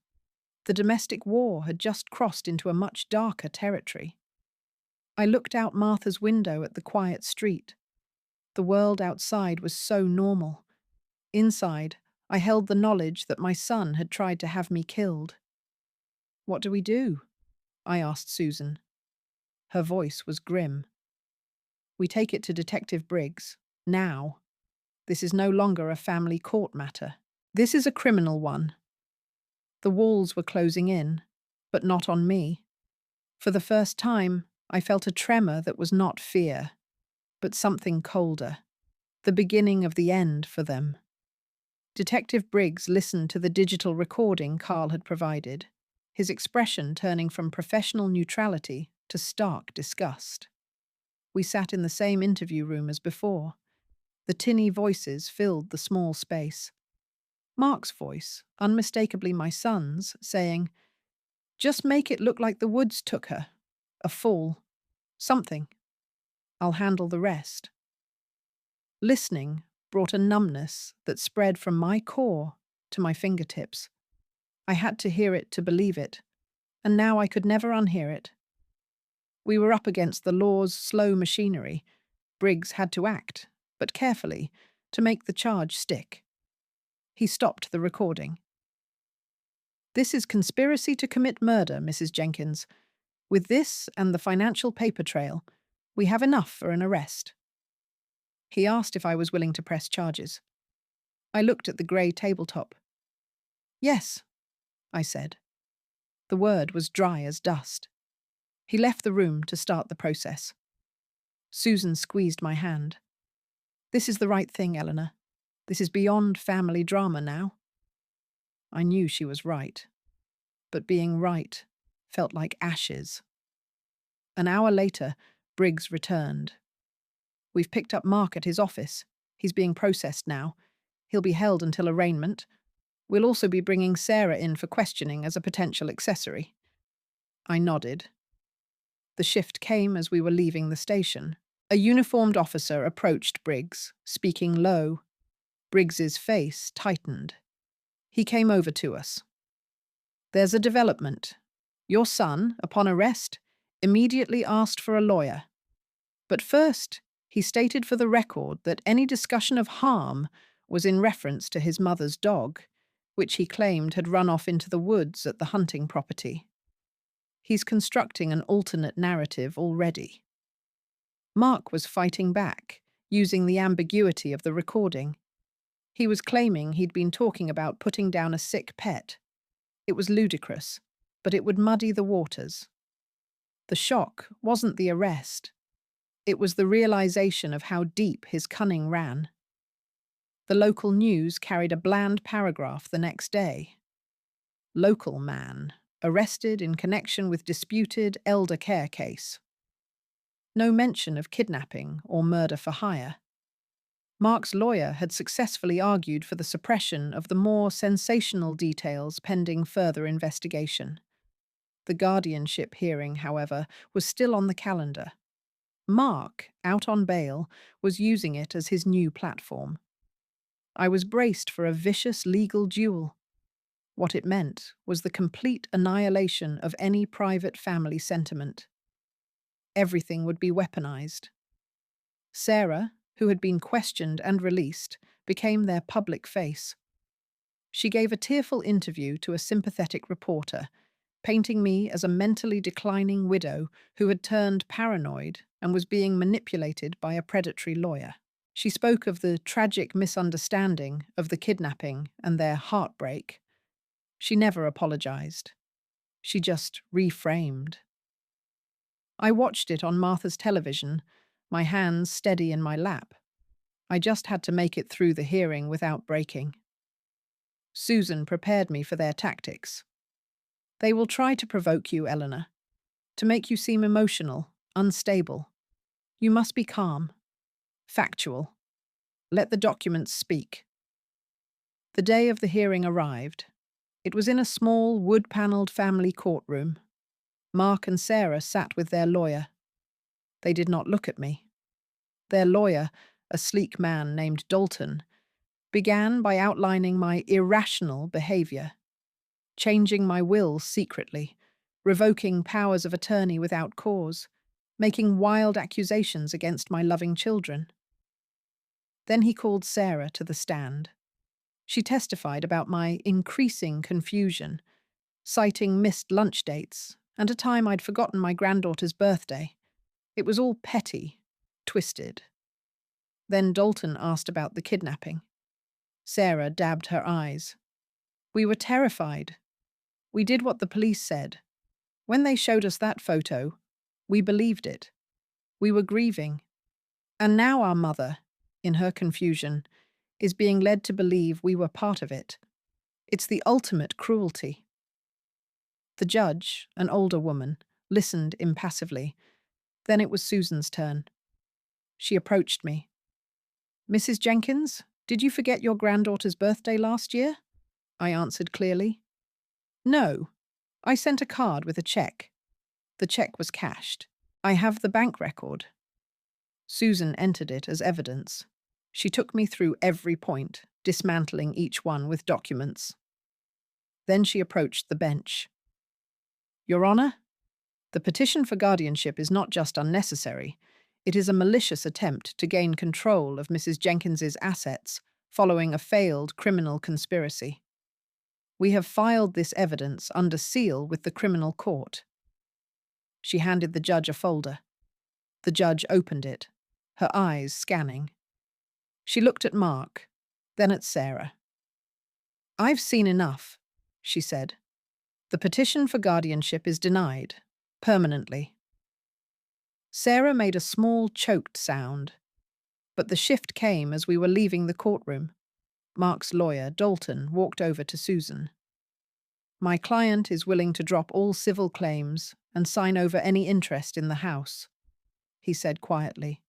The domestic war had just crossed into a much darker territory. I looked out Martha's window at the quiet street. The world outside was so normal. Inside, I held the knowledge that my son had tried to have me killed. "What do we do?" I asked Susan. Her voice was grim. "We take it to Detective Briggs. Now. This is no longer a family court matter. This is a criminal one." The walls were closing in, but not on me. For the first time, I felt a tremor that was not fear, but something colder. The beginning of the end for them. Detective Briggs listened to the digital recording Carl had provided, his expression turning from professional neutrality to stark disgust. We sat in the same interview room as before. The tinny voices filled the small space. Mark's voice, unmistakably my son's, saying, "Just make it look like the woods took her. A fall. Something. I'll handle the rest." Listening brought a numbness that spread from my core to my fingertips. I had to hear it to believe it, and now I could never unhear it. We were up against the law's slow machinery. Briggs had to act, but carefully, to make the charge stick. He stopped the recording. "This is conspiracy to commit murder, Mrs. Jenkins. With this and the financial paper trail, we have enough for an arrest." He asked if I was willing to press charges. I looked at the grey tabletop. "Yes," I said. The word was dry as dust. He left the room to start the process. Susan squeezed my hand. "This is the right thing, Eleanor. This is beyond family drama now." I knew she was right, but being right felt like ashes. An hour later, Briggs returned. "We've picked up Mark at his office. He's being processed now. He'll be held until arraignment. We'll also be bringing Sarah in for questioning as a potential accessory." I nodded. The shift came as we were leaving the station. A uniformed officer approached Briggs, speaking low. Briggs's face tightened. He came over to us. "There's a development. Your son, upon arrest, immediately asked for a lawyer. But first, he stated for the record that any discussion of harm was in reference to his mother's dog, which he claimed had run off into the woods at the hunting property. He's constructing an alternate narrative already." Mark was fighting back, using the ambiguity of the recording. He was claiming he'd been talking about putting down a sick pet. It was ludicrous, but it would muddy the waters. The shock wasn't the arrest. It was the realization of how deep his cunning ran. The local news carried a bland paragraph the next day. "Local man arrested in connection with disputed elder care case." No mention of kidnapping or murder for hire. Mark's lawyer had successfully argued for the suppression of the more sensational details pending further investigation. The guardianship hearing, however, was still on the calendar. Mark, out on bail, was using it as his new platform. I was braced for a vicious legal duel. What it meant was the complete annihilation of any private family sentiment. Everything would be weaponized. Sarah, who had been questioned and released, became their public face. She gave a tearful interview to a sympathetic reporter, painting me as a mentally declining widow who had turned paranoid and was being manipulated by a predatory lawyer. She spoke of the tragic misunderstanding of the kidnapping and their heartbreak. She never apologized. She just reframed. I watched it on Martha's television, my hands steady in my lap. I just had to make it through the hearing without breaking. Susan prepared me for their tactics. They will try to provoke you, Eleanor, to make you seem emotional, unstable. You must be calm, factual. Let the documents speak. The day of the hearing arrived. It was in a small, wood-panelled family courtroom. Mark and Sarah sat with their lawyer. They did not look at me. Their lawyer, a sleek man named Dalton, began by outlining my irrational behavior, changing my will secretly, revoking powers of attorney without cause, making wild accusations against my loving children. Then he called Sarah to the stand. She testified about my increasing confusion, citing missed lunch dates and a time I'd forgotten my granddaughter's birthday. It was all petty, twisted. Then Dalton asked about the kidnapping. Sarah dabbed her eyes. We were terrified. We did what the police said. When they showed us that photo, we believed it. We were grieving. And now our mother, in her confusion, is being led to believe we were part of it. It's the ultimate cruelty. The judge, an older woman, listened impassively. Then it was Susan's turn. She approached me. Mrs. Jenkins, did you forget your granddaughter's birthday last year? I answered clearly. No. I sent a card with a check. The check was cashed. I have the bank record. Susan entered it as evidence. She took me through every point, dismantling each one with documents. Then she approached the bench. Your Honour, the petition for guardianship is not just unnecessary, it is a malicious attempt to gain control of Mrs. Jenkins's assets following a failed criminal conspiracy. We have filed this evidence under seal with the criminal court. She handed the judge a folder. The judge opened it, her eyes scanning. She looked at Mark, then at Sarah. I've seen enough, she said. The petition for guardianship is denied, permanently. Sarah made a small, choked sound, but the shift came as we were leaving the courtroom. Mark's lawyer, Dalton, walked over to Susan. My client is willing to drop all civil claims and sign over any interest in the house, he said quietly.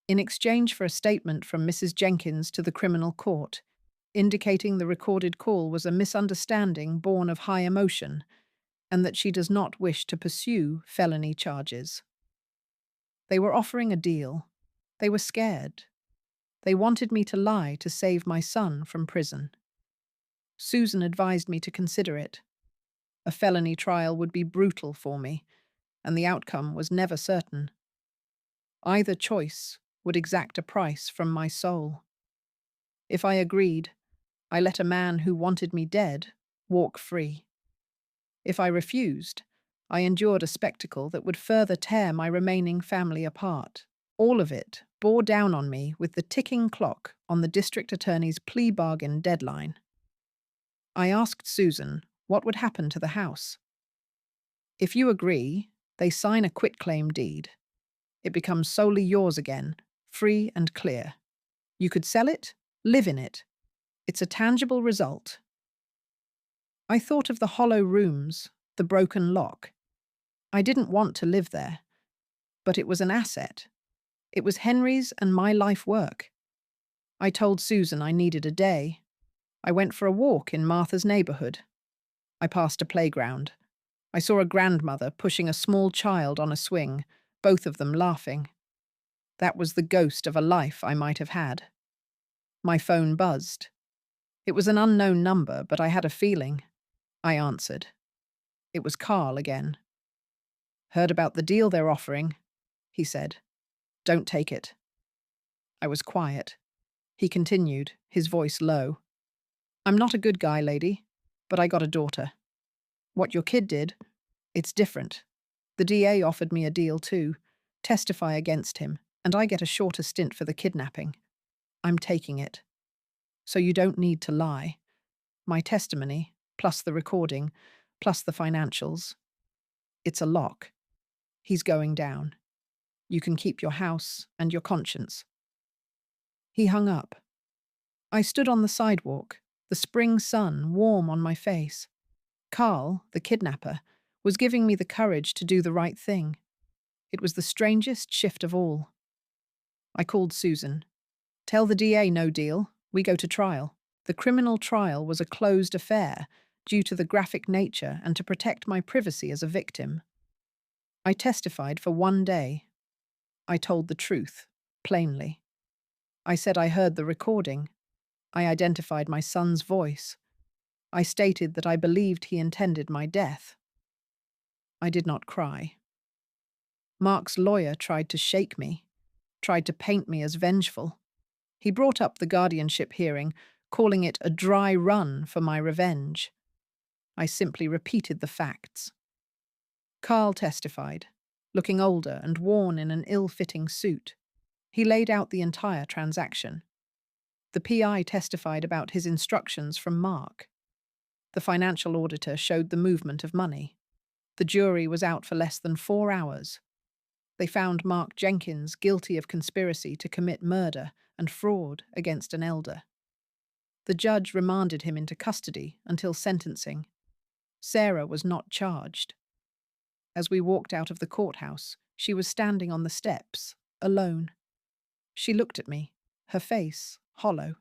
In exchange for a statement from Mrs. Jenkins to the criminal court, indicating the recorded call was a misunderstanding born of high emotion, and that she does not wish to pursue felony charges. They were offering a deal. They were scared. They wanted me to lie to save my son from prison. Susan advised me to consider it. A felony trial would be brutal for me, and the outcome was never certain. Either choice would exact a price from my soul. If I agreed, I let a man who wanted me dead walk free. If I refused, I endured a spectacle that would further tear my remaining family apart. All of it bore down on me with the ticking clock on the district attorney's plea bargain deadline. I asked Susan what would happen to the house. If you agree, they sign a quitclaim deed. It becomes solely yours again, free and clear. You could sell it, live in it. It's a tangible result. I thought of the hollow rooms, the broken lock. I didn't want to live there, but it was an asset. It was Henry's and my life work. I told Susan I needed a day. I went for a walk in Martha's neighborhood. I passed a playground. I saw a grandmother pushing a small child on a swing, both of them laughing. That was the ghost of a life I might have had. My phone buzzed. It was an unknown number, but I had a feeling. I answered. It was Carl again. Heard about the deal they're offering, he said. Don't take it. I was quiet. He continued, his voice low. I'm not a good guy, lady, but I got a daughter. What your kid did, it's different. The DA offered me a deal too, testify against him, and I get a shorter stint for the kidnapping. I'm taking it. So you don't need to lie. My testimony, plus the recording, plus the financials. It's a lock. He's going down. You can keep your house and your conscience. He hung up. I stood on the sidewalk, the spring sun warm on my face. Carl, the kidnapper, was giving me the courage to do the right thing. It was the strangest shift of all. I called Susan. Tell the DA no deal. We go to trial. The criminal trial was a closed affair due to the graphic nature and to protect my privacy as a victim. I testified for 1 day. I told the truth, plainly. I said I heard the recording. I identified my son's voice. I stated that I believed he intended my death. I did not cry. Mark's lawyer tried to shake me, tried to paint me as vengeful. He brought up the guardianship hearing, calling it a dry run for my revenge. I simply repeated the facts. Carl testified, looking older and worn in an ill-fitting suit. He laid out the entire transaction. The PI testified about his instructions from Mark. The financial auditor showed the movement of money. The jury was out for less than 4 hours. They found Mark Jenkins guilty of conspiracy to commit murder and fraud against an elder. The judge remanded him into custody until sentencing. Sarah was not charged. As we walked out of the courthouse, she was standing on the steps, alone. She looked at me, her face hollow.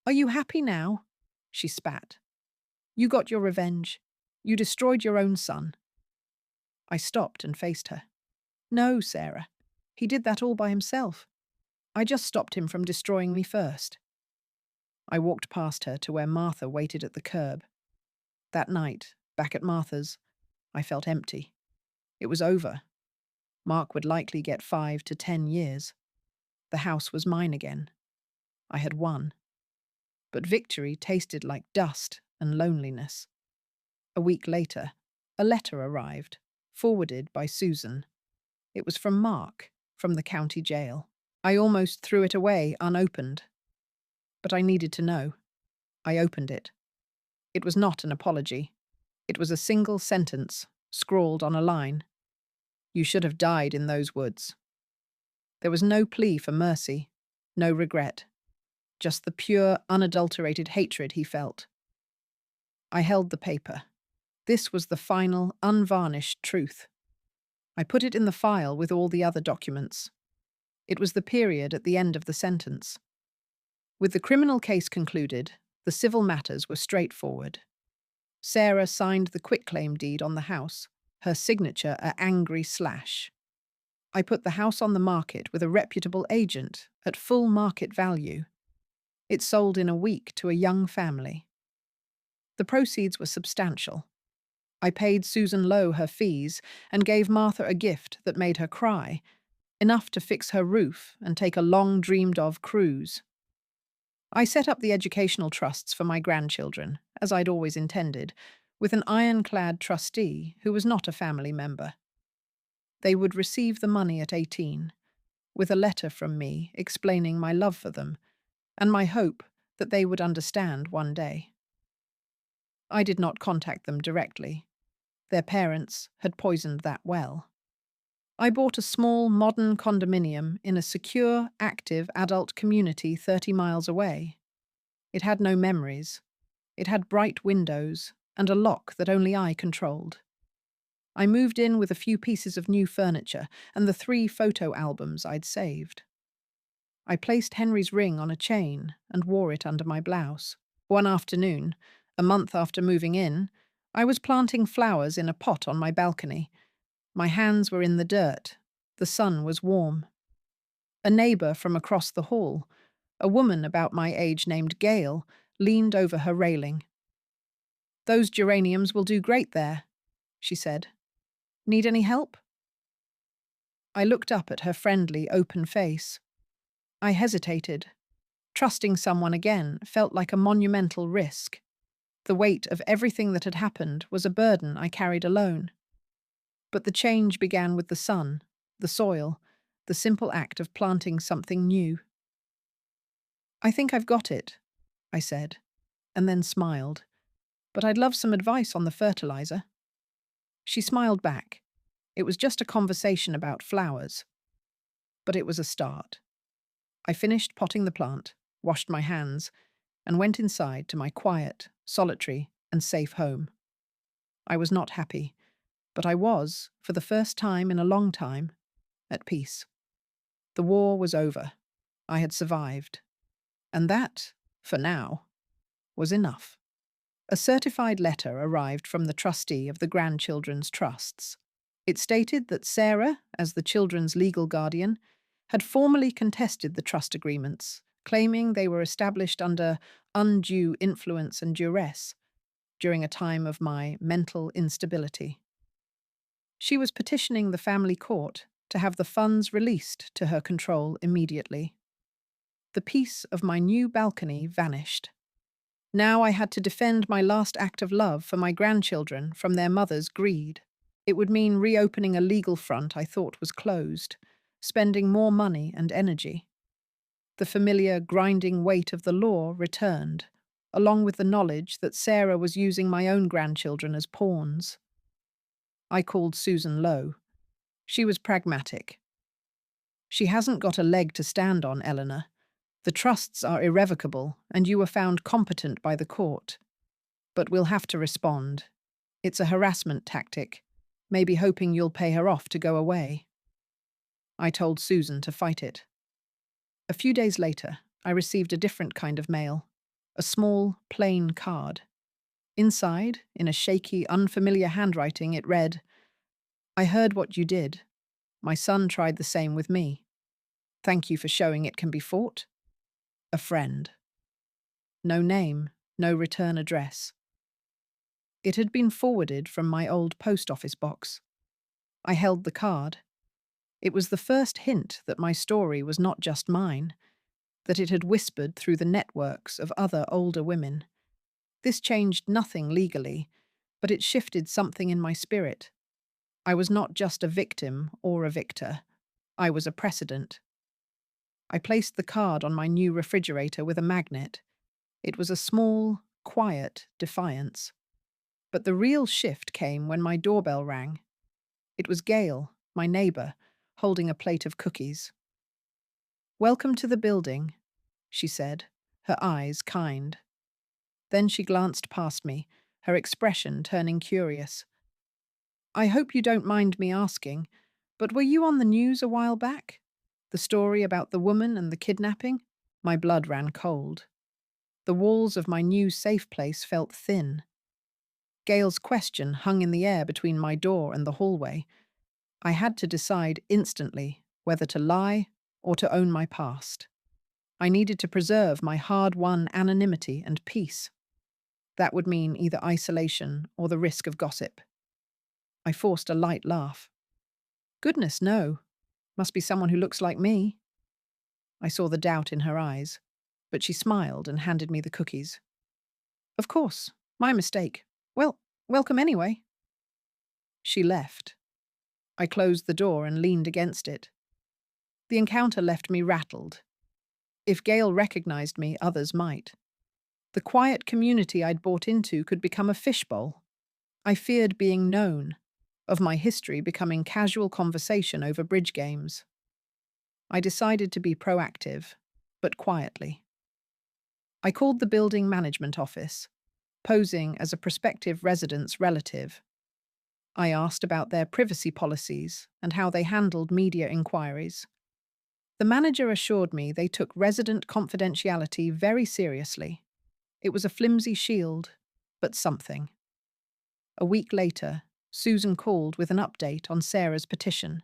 Are you happy now? She spat. You got your revenge. You destroyed your own son. I stopped and faced her. No, Sarah. He did that all by himself. I just stopped him from destroying me first. I walked past her to where Martha waited at the curb. That night, back at Martha's, I felt empty. It was over. Mark would likely get 5 to 10 years. The house was mine again. I had won. But victory tasted like dust and loneliness. A week later, a letter arrived, forwarded by Susan. It was from Mark, from the county jail. I almost threw it away unopened. But I needed to know. I opened it. It was not an apology. It was a single sentence, scrawled on a line. You should have died in those woods. There was no plea for mercy, no regret, just the pure, unadulterated hatred he felt. I held the paper. This was the final, unvarnished truth. I put it in the file with all the other documents. It was the period at the end of the sentence. With the criminal case concluded, the civil matters were straightforward. Sarah signed the quitclaim deed on the house, her signature an angry slash. I put the house on the market with a reputable agent at full market value. It sold in a week to a young family. The proceeds were substantial. I paid Susan Lowe her fees and gave Martha a gift that made her cry, enough to fix her roof and take a long-dreamed-of cruise. I set up the educational trusts for my grandchildren, as I'd always intended, with an ironclad trustee who was not a family member. They would receive the money at 18, with a letter from me explaining my love for them and my hope that they would understand one day. I did not contact them directly. Their parents had poisoned that well. I bought a small, modern condominium in a secure, active adult community 30 miles away. It had no memories. It had bright windows and a lock that only I controlled. I moved in with a few pieces of new furniture and the 3 photo albums I'd saved. I placed Henry's ring on a chain and wore it under my blouse. One afternoon, a month after moving in, I was planting flowers in a pot on my balcony. My hands were in the dirt. The sun was warm. A neighbour from across the hall, A woman about my age named Gail leaned over her railing. "Those geraniums will do great there," she said. "Need any help?" I looked up at her friendly, open face. I hesitated. Trusting someone again felt like a monumental risk. The weight of everything that had happened was a burden I carried alone. But the change began with the sun, the soil, the simple act of planting something new. "I think I've got it," I said, and then smiled. "But I'd love some advice on the fertilizer." She smiled back. It was just a conversation about flowers. But it was a start. I finished potting the plant, washed my hands, and went inside to my quiet, solitary, and safe home. I was not happy, but I was, for the first time in a long time, at peace. The war was over. I had survived. And that, for now, was enough. A certified letter arrived from the trustee of the grandchildren's trusts. It stated that Sarah, as the children's legal guardian, had formally contested the trust agreements, claiming they were established under undue influence and duress during a time of my mental instability. She was petitioning the family court to have the funds released to her control immediately. The peace of my new balcony vanished. Now I had to defend my last act of love for my grandchildren from their mother's greed. It would mean reopening a legal front I thought was closed, spending more money and energy. The familiar grinding weight of the law returned, along with the knowledge that Sarah was using my own grandchildren as pawns. I called Susan Lowe. She was pragmatic. "She hasn't got a leg to stand on, Eleanor. The trusts are irrevocable, and you were found competent by the court. But we'll have to respond. It's a harassment tactic, maybe hoping you'll pay her off to go away." I told Susan to fight it. A few days later, I received a different kind of mail, a small, plain card. Inside, in a shaky, unfamiliar handwriting, it read, "I heard what you did. My son tried the same with me. Thank you for showing it can be fought. A friend." No name, no return address. It had been forwarded from my old post office box. I held the card. It was the first hint that my story was not just mine, that it had whispered through the networks of other older women. This changed nothing legally, but it shifted something in my spirit. I was not just a victim or a victor. I was a precedent. I placed the card on my new refrigerator with a magnet. It was a small, quiet defiance. But the real shift came when my doorbell rang. It was Gail, my neighbor, holding a plate of cookies. "Welcome to the building," she said, her eyes kind. Then she glanced past me, her expression turning curious. "I hope you don't mind me asking, but were you on the news a while back? The story about the woman and the kidnapping?" My blood ran cold. The walls of my new safe place felt thin. Gail's question hung in the air between my door and the hallway. I had to decide instantly whether to lie or to own my past. I needed to preserve my hard-won anonymity and peace. That would mean either isolation or the risk of gossip. I forced a light laugh. "Goodness, no. Must be someone who looks like me." I saw the doubt in her eyes, but she smiled and handed me the cookies. "Of course, my mistake. Well, welcome anyway." She left. I closed the door and leaned against it. The encounter left me rattled. If Gail recognized me, others might. The quiet community I'd bought into could become a fishbowl. I feared being known, of my history becoming casual conversation over bridge games. I decided to be proactive, but quietly. I called the building management office, posing as a prospective resident's relative. I asked about their privacy policies and how they handled media inquiries. The manager assured me they took resident confidentiality very seriously. It was a flimsy shield, but something. A week later, Susan called with an update on Sarah's petition.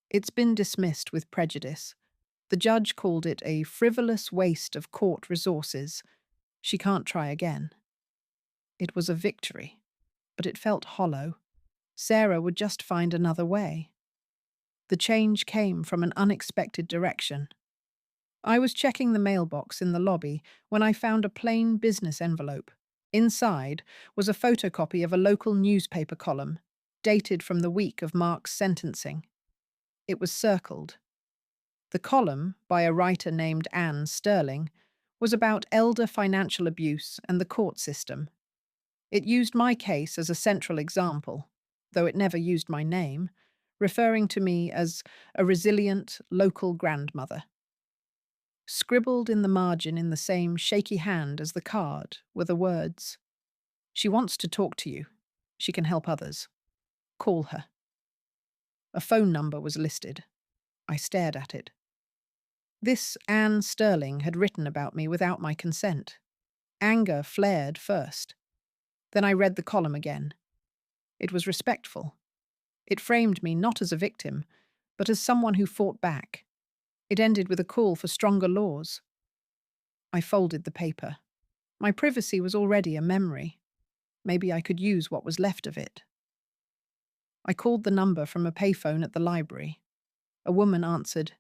"It's been dismissed with prejudice. The judge called it a frivolous waste of court resources. She can't try again. It was a victory, but it felt hollow. Sarah would just find another way. The change came from an unexpected direction. I was checking the mailbox in the lobby when I found a plain business envelope. Inside was a photocopy of a local newspaper column, dated from the week of Mark's sentencing. It was circled. The column, by a writer named Anne Sterling, was about elder financial abuse and the court system. It used my case as a central example, though it never used my name, referring to me as a resilient local grandmother. Scribbled in the margin in the same shaky hand as the card were the words, "She wants to talk to you. She can help others. Call her." A phone number was listed. I stared at it. This Anne Sterling had written about me without my consent. Anger flared first. Then I read the column again. It was respectful. It framed me not as a victim, but as someone who fought back. It ended with a call for stronger laws. I folded the paper. My privacy was already a memory. Maybe I could use what was left of it. I called the number from a payphone at the library. A woman answered.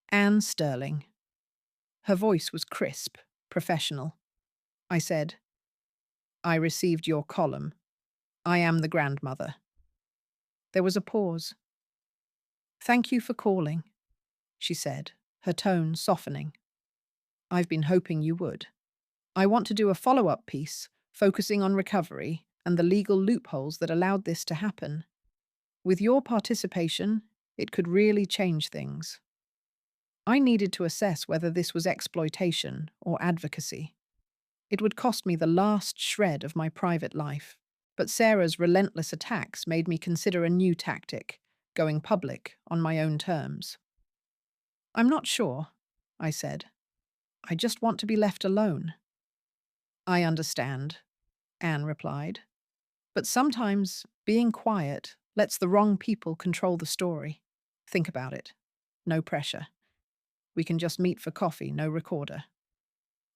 Anne Sterling. Her voice was crisp, professional. I said, "I received your column. I am the grandmother." There was a pause. "Thank you for calling," she said, her tone softening. "I've been hoping you would. I want to do a follow-up piece focusing on recovery and the legal loopholes that allowed this to happen. With your participation, it could really change things." I needed to assess whether this was exploitation or advocacy. It would cost me the last shred of my private life, but Sarah's relentless attacks made me consider a new tactic, going public on my own terms. "I'm not sure," I said. "I just want to be left alone." "I understand," Anne replied. "But sometimes being quiet lets the wrong people control the story. Think about it. No pressure. We can just meet for coffee, no recorder."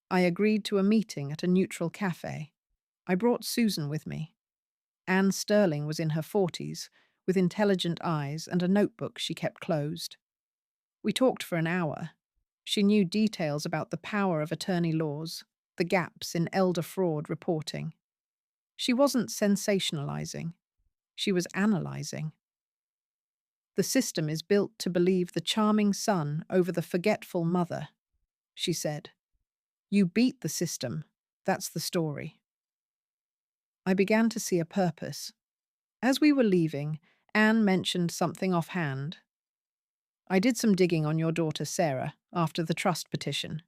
I agreed to a meeting at a neutral cafe. I brought Susan with me. Anne Sterling was in her 40s, with intelligent eyes and a notebook she kept closed. We talked for an hour. She knew details about the power of attorney laws, the gaps in elder fraud reporting. She wasn't sensationalizing. She was analyzing. "The system is built to believe the charming son over the forgetful mother," she said. "You beat the system. That's the story." I began to see a purpose. As we were leaving, Anne mentioned something offhand. "I did some digging on your daughter Sarah after the trust petition.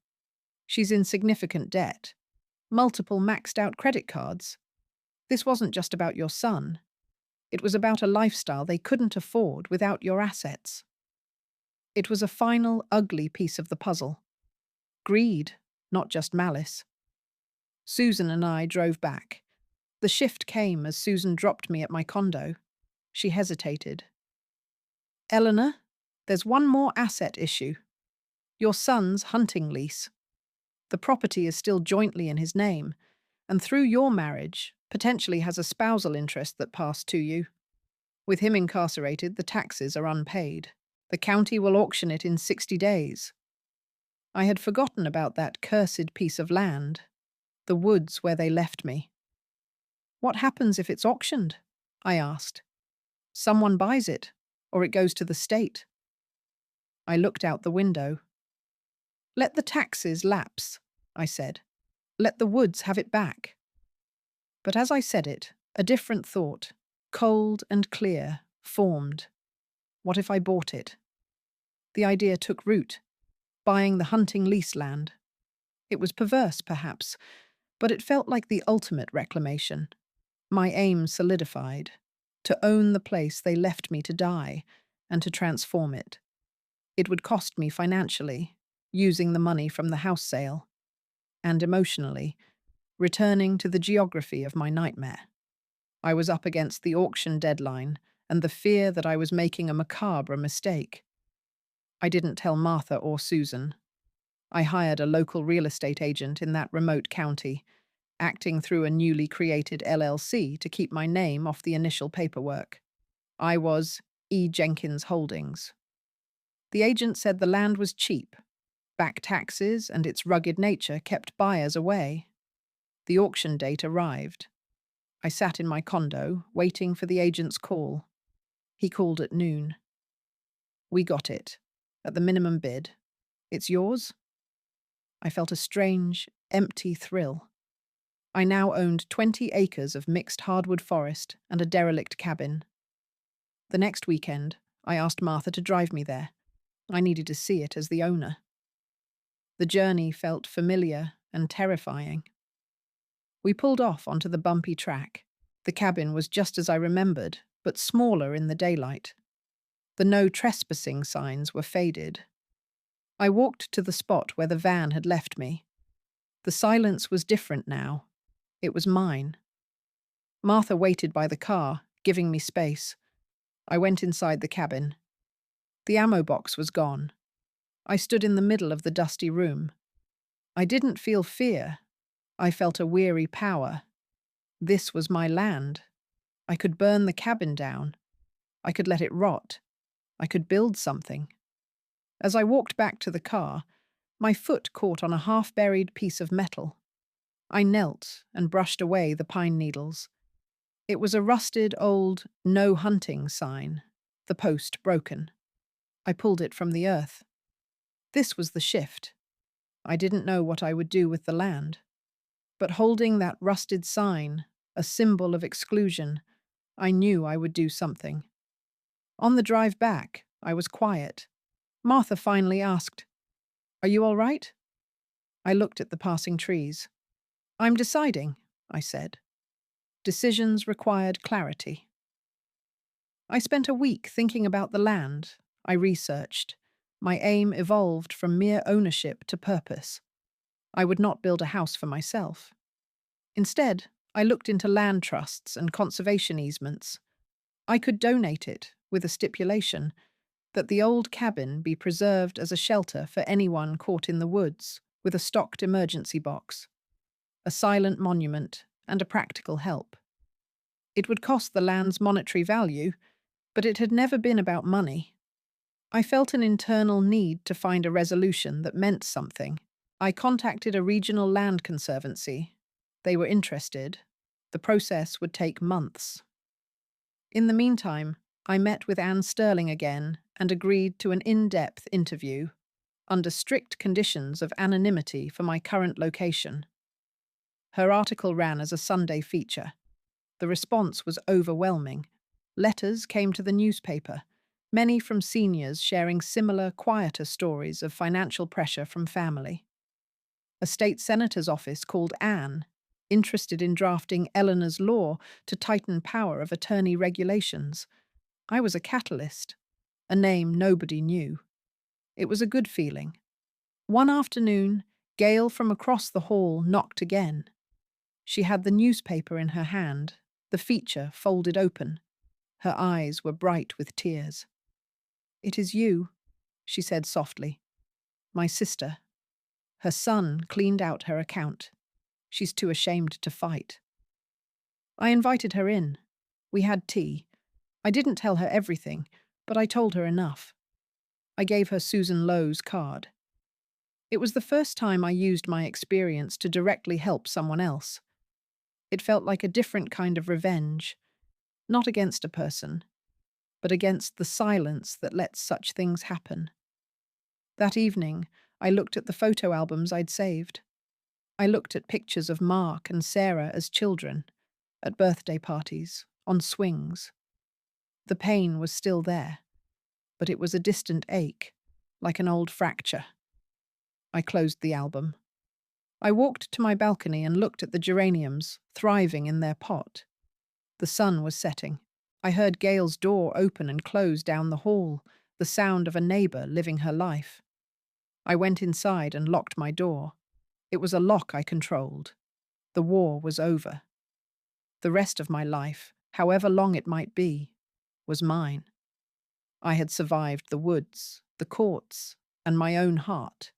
She's in significant debt. Multiple maxed-out credit cards. This wasn't just about your son. It was about a lifestyle they couldn't afford without your assets." It was a final, ugly piece of the puzzle. Greed, not just malice. Susan and I drove back. The shift came as Susan dropped me at my condo. She hesitated. "Eleanor, there's one more asset issue. Your son's hunting lease. The property is still jointly in his name, and through your marriage, potentially has a spousal interest that passed to you. With him incarcerated, the taxes are unpaid. The county will auction it in 60 days. I had forgotten about that cursed piece of land, the woods where they left me. "What happens if it's auctioned?" I asked. "Someone buys it, or it goes to the state." I looked out the window. "Let the taxes lapse," I said. "Let the woods have it back." But as I said it, a different thought, cold and clear, formed. What if I bought it? The idea took root, buying the hunting lease land. It was perverse, perhaps, but it felt like the ultimate reclamation. My aim solidified, to own the place they left me to die, and to transform it. It would cost me financially, using the money from the house sale, and emotionally, returning to the geography of my nightmare. I was up against the auction deadline and the fear that I was making a macabre mistake. I didn't tell Martha or Susan. I hired a local real estate agent in that remote county, acting through a newly created LLC to keep my name off the initial paperwork. I was E. Jenkins Holdings. The agent said the land was cheap. Back taxes and its rugged nature kept buyers away. The auction date arrived. I sat in my condo, waiting for the agent's call. He called at noon. We got it, at the minimum bid. It's yours? I felt a strange, empty thrill. I now owned 20 acres of mixed hardwood forest and a derelict cabin. The next weekend, I asked Martha to drive me there. I needed to see it as the owner. The journey felt familiar and terrifying. We pulled off onto the bumpy track. The cabin was just as I remembered, but smaller in the daylight. The no trespassing signs were faded. I walked to the spot where the van had left me. The silence was different now. It was mine. Martha waited by the car, giving me space. I went inside the cabin. The ammo box was gone. I stood in the middle of the dusty room. I didn't feel fear. I felt a weary power. This was my land. I could burn the cabin down. I could let it rot. I could build something. As I walked back to the car, my foot caught on a half-buried piece of metal. I knelt and brushed away the pine needles. It was a rusted old "no hunting" sign, the post broken. I pulled it from the earth. This was the shift. I didn't know what I would do with the land. But holding that rusted sign, a symbol of exclusion, I knew I would do something. On the drive back, I was quiet. Martha finally asked, "Are you all right?" I looked at the passing trees. "I'm deciding," I said. Decisions required clarity. I spent a week thinking about the land. I researched. My aim evolved from mere ownership to purpose. I would not build a house for myself. Instead, I looked into land trusts and conservation easements. I could donate it, with a stipulation that the old cabin be preserved as a shelter for anyone caught in the woods, with a stocked emergency box, a silent monument, and a practical help. It would cost the land's monetary value, but it had never been about money. I felt an internal need to find a resolution that meant something. I contacted a regional land conservancy. They were interested. The process would take months. In the meantime, I met with Anne Sterling again and agreed to an in-depth interview, under strict conditions of anonymity for my current location. Her article ran as a Sunday feature. The response was overwhelming. Letters came to the newspaper, many from seniors sharing similar, quieter stories of financial pressure from family. A state senator's office called Anne, interested in drafting Eleanor's law to tighten power of attorney regulations. I was a catalyst, a name nobody knew. It was a good feeling. One afternoon, Gail from across the hall knocked again. She had the newspaper in her hand, the feature folded open. Her eyes were bright with tears. "It is you," she said softly. "My sister. Her son cleaned out her account. She's too ashamed to fight." I invited her in. We had tea. I didn't tell her everything, but I told her enough. I gave her Susan Lowe's card. It was the first time I used my experience to directly help someone else. It felt like a different kind of revenge, not against a person, but against the silence that lets such things happen. That evening, I looked at the photo albums I'd saved. I looked at pictures of Mark and Sarah as children, at birthday parties, on swings. The pain was still there, but it was a distant ache, like an old fracture. I closed the album. I walked to my balcony and looked at the geraniums, thriving in their pot. The sun was setting. I heard Gail's door open and close down the hall, the sound of a neighbor living her life. I went inside and locked my door. It was a lock I controlled. The war was over. The rest of my life, however long it might be, was mine. I had survived the woods, the courts, and my own heart.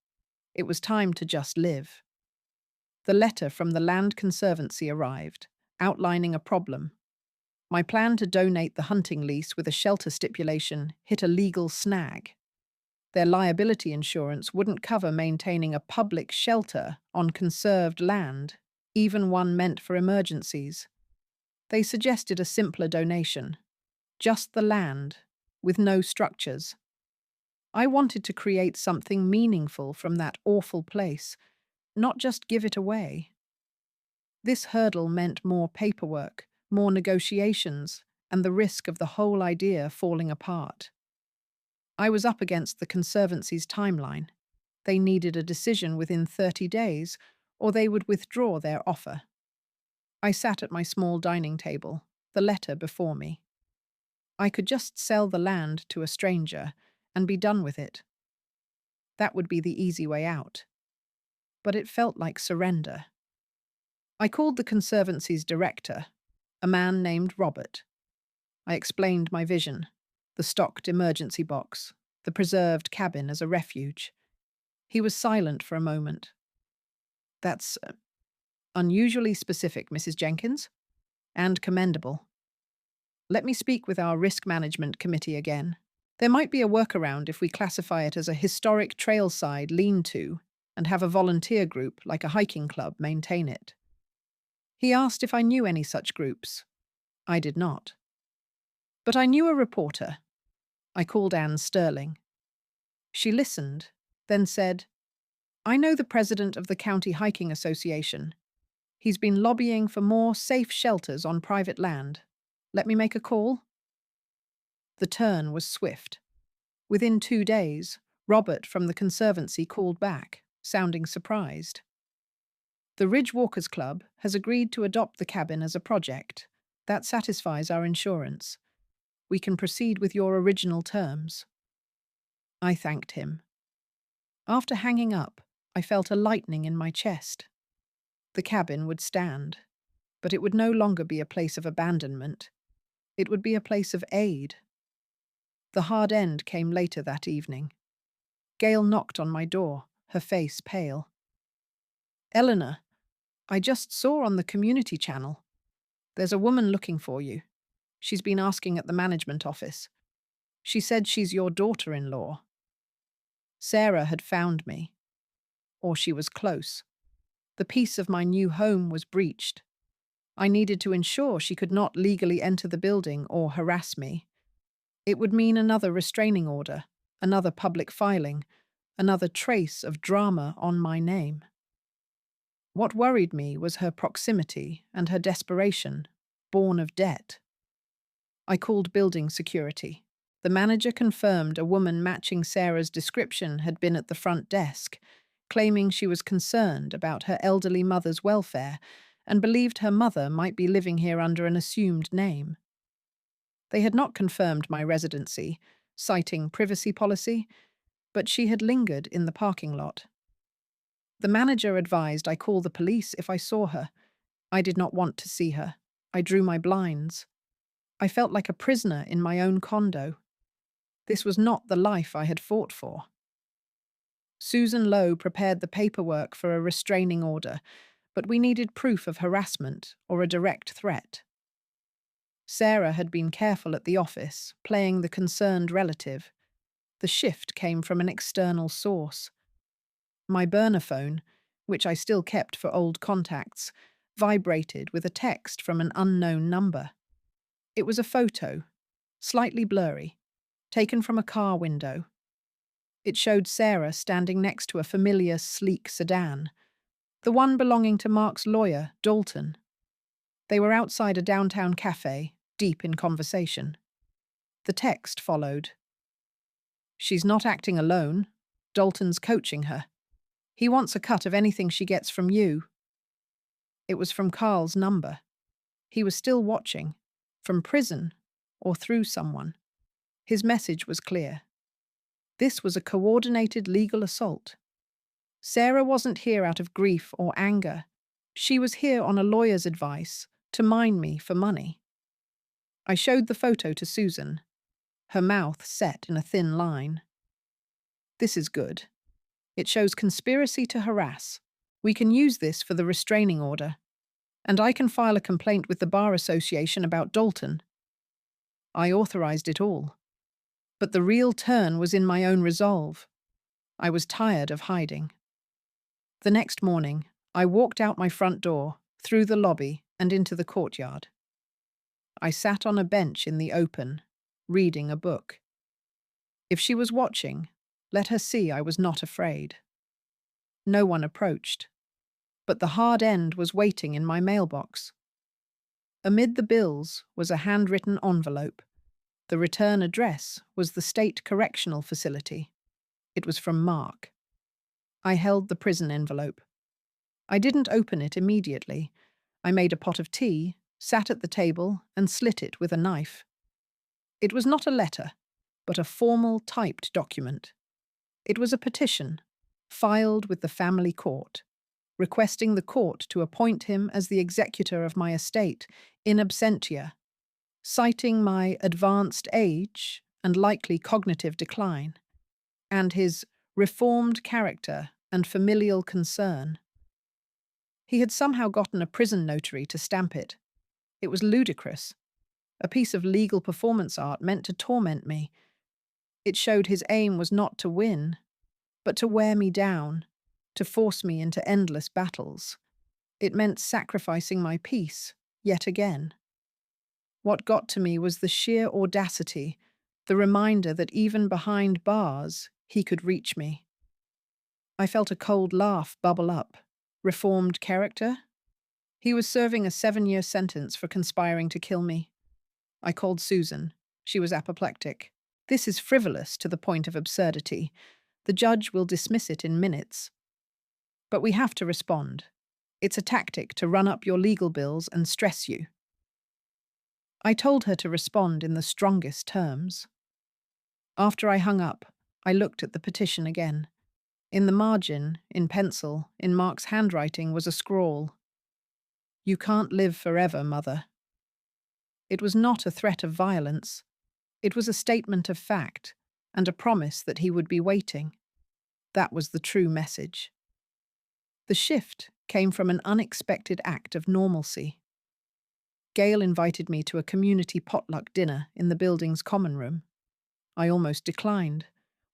It was time to just live. The letter from the Land Conservancy arrived, outlining a problem. My plan to donate the hunting lease with a shelter stipulation hit a legal snag. Their liability insurance wouldn't cover maintaining a public shelter on conserved land, even one meant for emergencies. They suggested a simpler donation, just the land, with no structures. I wanted to create something meaningful from that awful place, not just give it away. This hurdle meant more paperwork, more negotiations, and the risk of the whole idea falling apart. I was up against the Conservancy's timeline. They needed a decision within 30 days, or they would withdraw their offer. I sat at my small dining table, the letter before me. I could just sell the land to a stranger and be done with it. That would be the easy way out. But it felt like surrender. I called the Conservancy's director, a man named Robert. I explained my vision, the stocked emergency box, the preserved cabin as a refuge. He was silent for a moment. That's unusually specific, Mrs. Jenkins, and commendable. Let me speak with our risk management committee again. There might be a workaround if we classify it as a historic trailside lean-to and have a volunteer group like a hiking club maintain it. He asked if I knew any such groups. I did not. But I knew a reporter. I called Anne Sterling. She listened, then said, I know the president of the County Hiking Association. He's been lobbying for more safe shelters on private land. Let me make a call? The turn was swift. Within 2 days, Robert from the Conservancy called back, sounding surprised. The Ridge Walkers Club has agreed to adopt the cabin as a project. That satisfies our insurance. We can proceed with your original terms. I thanked him. After hanging up, I felt a lightening in my chest. The cabin would stand, but it would no longer be a place of abandonment. It would be a place of aid. The hard end came later that evening. Gail knocked on my door, her face pale. Eleanor, I just saw on the community channel. There's a woman looking for you. She's been asking at the management office. She said she's your daughter-in-law. Sarah had found me. Or she was close. The peace of my new home was breached. I needed to ensure she could not legally enter the building or harass me. It would mean another restraining order, another public filing, another trace of drama on my name. What worried me was her proximity and her desperation, born of debt. I called building security. The manager confirmed a woman matching Sarah's description had been at the front desk, claiming she was concerned about her elderly mother's welfare and believed her mother might be living here under an assumed name. They had not confirmed my residency, citing privacy policy, but she had lingered in the parking lot. The manager advised I call the police if I saw her. I did not want to see her. I drew my blinds. I felt like a prisoner in my own condo. This was not the life I had fought for. Susan Lowe prepared the paperwork for a restraining order, but we needed proof of harassment or a direct threat. Sarah had been careful at the office, playing the concerned relative. The shift came from an external source. My burner phone, which I still kept for old contacts, vibrated with a text from an unknown number. It was a photo, slightly blurry, taken from a car window. It showed Sarah standing next to a familiar, sleek sedan, the one belonging to Mark's lawyer, Dalton. They were outside a downtown cafe, deep in conversation. The text followed. She's not acting alone. Dalton's coaching her. He wants a cut of anything she gets from you. It was from Carl's number. He was still watching, from prison or through someone. His message was clear. This was a coordinated legal assault. Sarah wasn't here out of grief or anger. She was here on a lawyer's advice to mine me for money. I showed the photo to Susan, her mouth set in a thin line. This is good. It shows conspiracy to harass. We can use this for the restraining order. And I can file a complaint with the Bar Association about Dalton. I authorized it all. But the real turn was in my own resolve. I was tired of hiding. The next morning, I walked out my front door, through the lobby, and into the courtyard. I sat on a bench in the open, reading a book. If she was watching, let her see I was not afraid. No one approached, but the hard end was waiting in my mailbox. Amid the bills was a handwritten envelope. The return address was the State Correctional Facility. It was from Mark. I held the prison envelope. I didn't open it immediately. I made a pot of tea, sat at the table, and slit it with a knife. It was not a letter, but a formal typed document. It was a petition, filed with the family court, requesting the court to appoint him as the executor of my estate in absentia, citing my advanced age and likely cognitive decline, and his reformed character and familial concern. He had somehow gotten a prison notary to stamp it. It was ludicrous, a piece of legal performance art meant to torment me. It showed his aim was not to win, but to wear me down, to force me into endless battles. It meant sacrificing my peace, yet again. What got to me was the sheer audacity, the reminder that even behind bars, he could reach me. I felt a cold laugh bubble up. Reformed character? He was serving a 7-year sentence for conspiring to kill me. I called Susan. She was apoplectic. This is frivolous to the point of absurdity. The judge will dismiss it in minutes. But we have to respond. It's a tactic to run up your legal bills and stress you. I told her to respond in the strongest terms. After I hung up, I looked at the petition again. In the margin, in pencil, in Mark's handwriting, was a scrawl. "You can't live forever, Mother." It was not a threat of violence. It was a statement of fact, and a promise that he would be waiting. That was the true message. The shift came from an unexpected act of normalcy. Gail invited me to a community potluck dinner in the building's common room. I almost declined,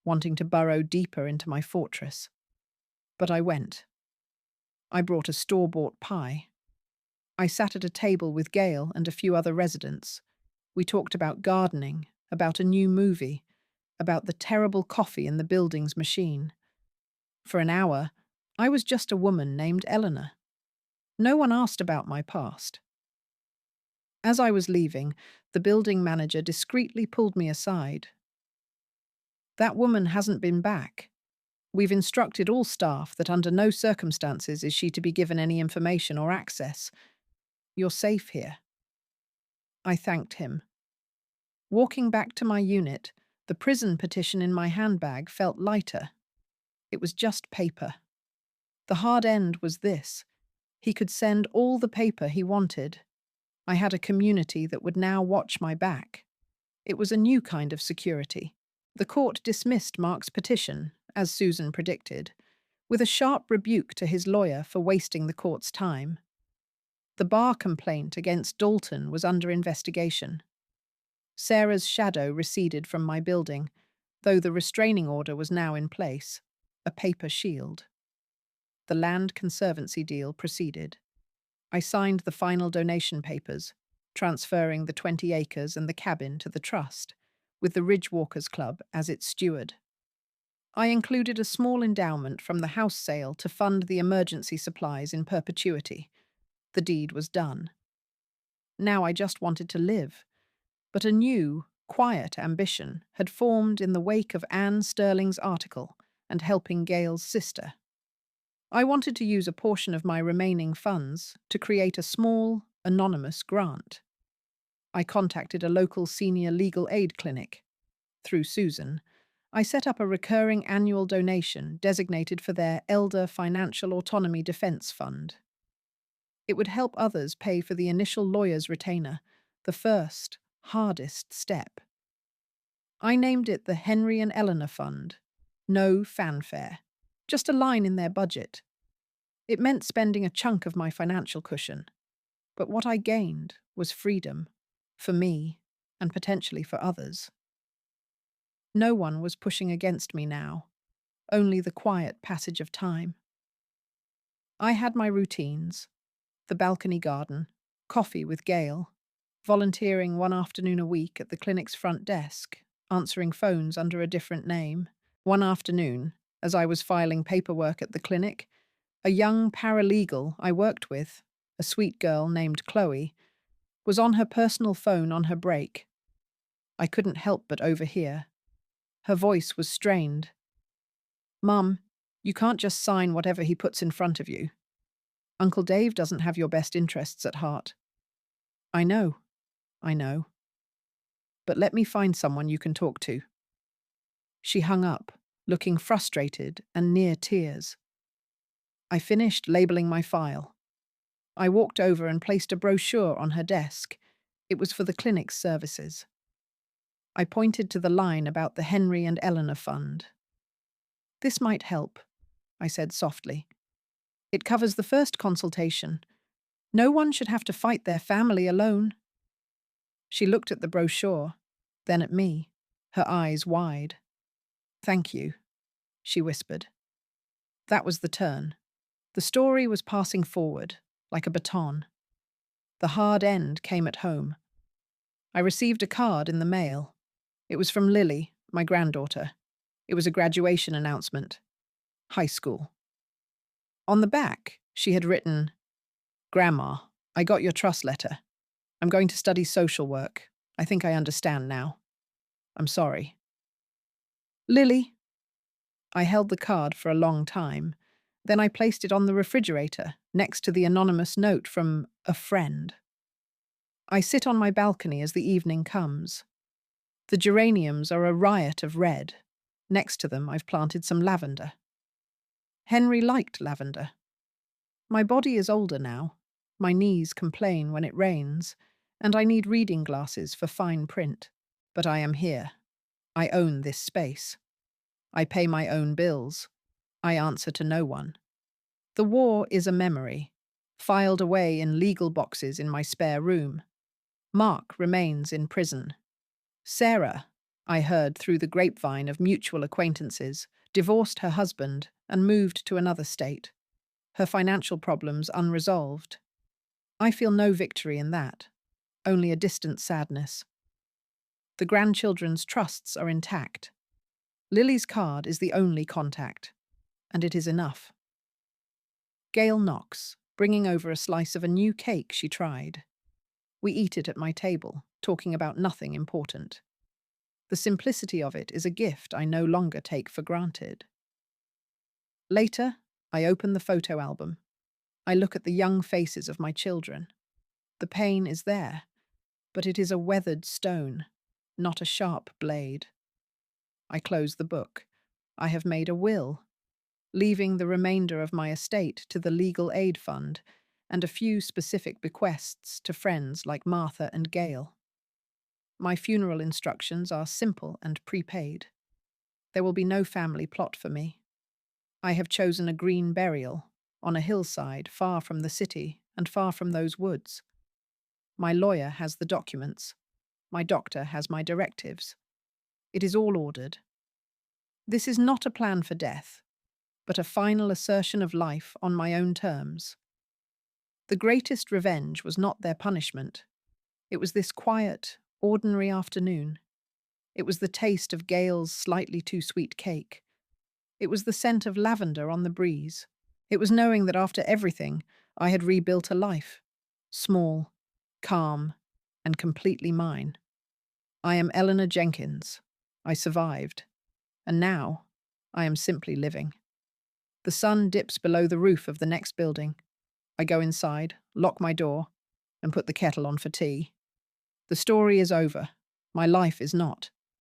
wanting to burrow deeper into my fortress. But I went. I brought a store-bought pie. I sat at a table with Gail and a few other residents. We talked about gardening, about a new movie, about the terrible coffee in the building's machine. For an hour, I was just a woman named Eleanor. No one asked about my past. As I was leaving, the building manager discreetly pulled me aside. "That woman hasn't been back. We've instructed all staff that under no circumstances is she to be given any information or access. You're safe here." I thanked him. Walking back to my unit, the prison petition in my handbag felt lighter. It was just paper. The hard end was this: he could send all the paper he wanted. I had a community that would now watch my back. It was a new kind of security. The court dismissed Mark's petition, as Susan predicted, with a sharp rebuke to his lawyer for wasting the court's time. The bar complaint against Dalton was under investigation. Sarah's shadow receded from my building, though the restraining order was now in place, a paper shield. The Land Conservancy deal proceeded. I signed the final donation papers, transferring the 20 acres and the cabin to the trust, with the Ridgewalkers Club as its steward. I included a small endowment from the house sale to fund the emergency supplies in perpetuity. The deed was done. Now I just wanted to live, but a new, quiet ambition had formed in the wake of Anne Sterling's article and helping Gail's sister. I wanted to use a portion of my remaining funds to create a small, anonymous grant. I contacted a local senior legal aid clinic. Through Susan, I set up a recurring annual donation designated for their Elder Financial Autonomy Defense Fund. It would help others pay for the initial lawyer's retainer, the first, hardest step. I named it the Henry and Eleanor Fund. No fanfare. Just a line in their budget. It meant spending a chunk of my financial cushion. But what I gained was freedom. For me, and potentially for others. No one was pushing against me now. Only the quiet passage of time. I had my routines. The balcony garden, coffee with Gail, volunteering one afternoon a week at the clinic's front desk, answering phones under a different name. One afternoon, as I was filing paperwork at the clinic, a young paralegal I worked with, a sweet girl named Chloe, was on her personal phone on her break. I couldn't help but overhear. Her voice was strained. "Mum, you can't just sign whatever he puts in front of you. Uncle Dave doesn't have your best interests at heart." I know. But let me find someone you can talk to." She hung up, looking frustrated and near tears. I finished labeling my file. I walked over and placed a brochure on her desk. It was for the clinic's services. I pointed to the line about the Henry and Eleanor Fund. "This might help," I said softly. "It covers the first consultation. No one should have to fight their family alone." She looked at the brochure, then at me, her eyes wide. "Thank you," she whispered. That was the turn. The story was passing forward, like a baton. The hard end came at home. I received a card in the mail. It was from Lily, my granddaughter. It was a graduation announcement. High school. On the back, she had written, "Grandma, I got your trust letter. I'm going to study social work. I think I understand now. I'm sorry." "Lily." I held the card for a long time. Then I placed it on the refrigerator, next to the anonymous note from a friend. I sit on my balcony as the evening comes. The geraniums are a riot of red. Next to them, I've planted some lavender. Henry liked lavender. My body is older now. My knees complain when it rains, and I need reading glasses for fine print. But I am here. I own this space. I pay my own bills. I answer to no one. The war is a memory, filed away in legal boxes in my spare room. Mark remains in prison. Sarah, I heard through the grapevine of mutual acquaintances, divorced her husband and moved to another state. Her financial problems unresolved. I feel no victory in that, only a distant sadness. The grandchildren's trusts are intact. Lily's card is the only contact, and it is enough. Gail knocks, bringing over a slice of a new cake she tried. We eat it at my table, talking about nothing important. The simplicity of it is a gift I no longer take for granted. Later, I open the photo album. I look at the young faces of my children. The pain is there, but it is a weathered stone, not a sharp blade. I close the book. I have made a will, leaving the remainder of my estate to the legal aid fund and a few specific bequests to friends like Martha and Gail. My funeral instructions are simple and prepaid. There will be no family plot for me. I have chosen a green burial, on a hillside far from the city and far from those woods. My lawyer has the documents. My doctor has my directives. It is all ordered. This is not a plan for death, but a final assertion of life on my own terms. The greatest revenge was not their punishment. It was this quiet, ordinary afternoon. It was the taste of Gail's slightly too sweet cake. It was the scent of lavender on the breeze. It was knowing that after everything, I had rebuilt a life. Small, calm, and completely mine. I am Eleanor Jenkins. I survived. And now, I am simply living. The sun dips below the roof of the next building. I go inside, lock my door, and put the kettle on for tea. The story is over. My life is not.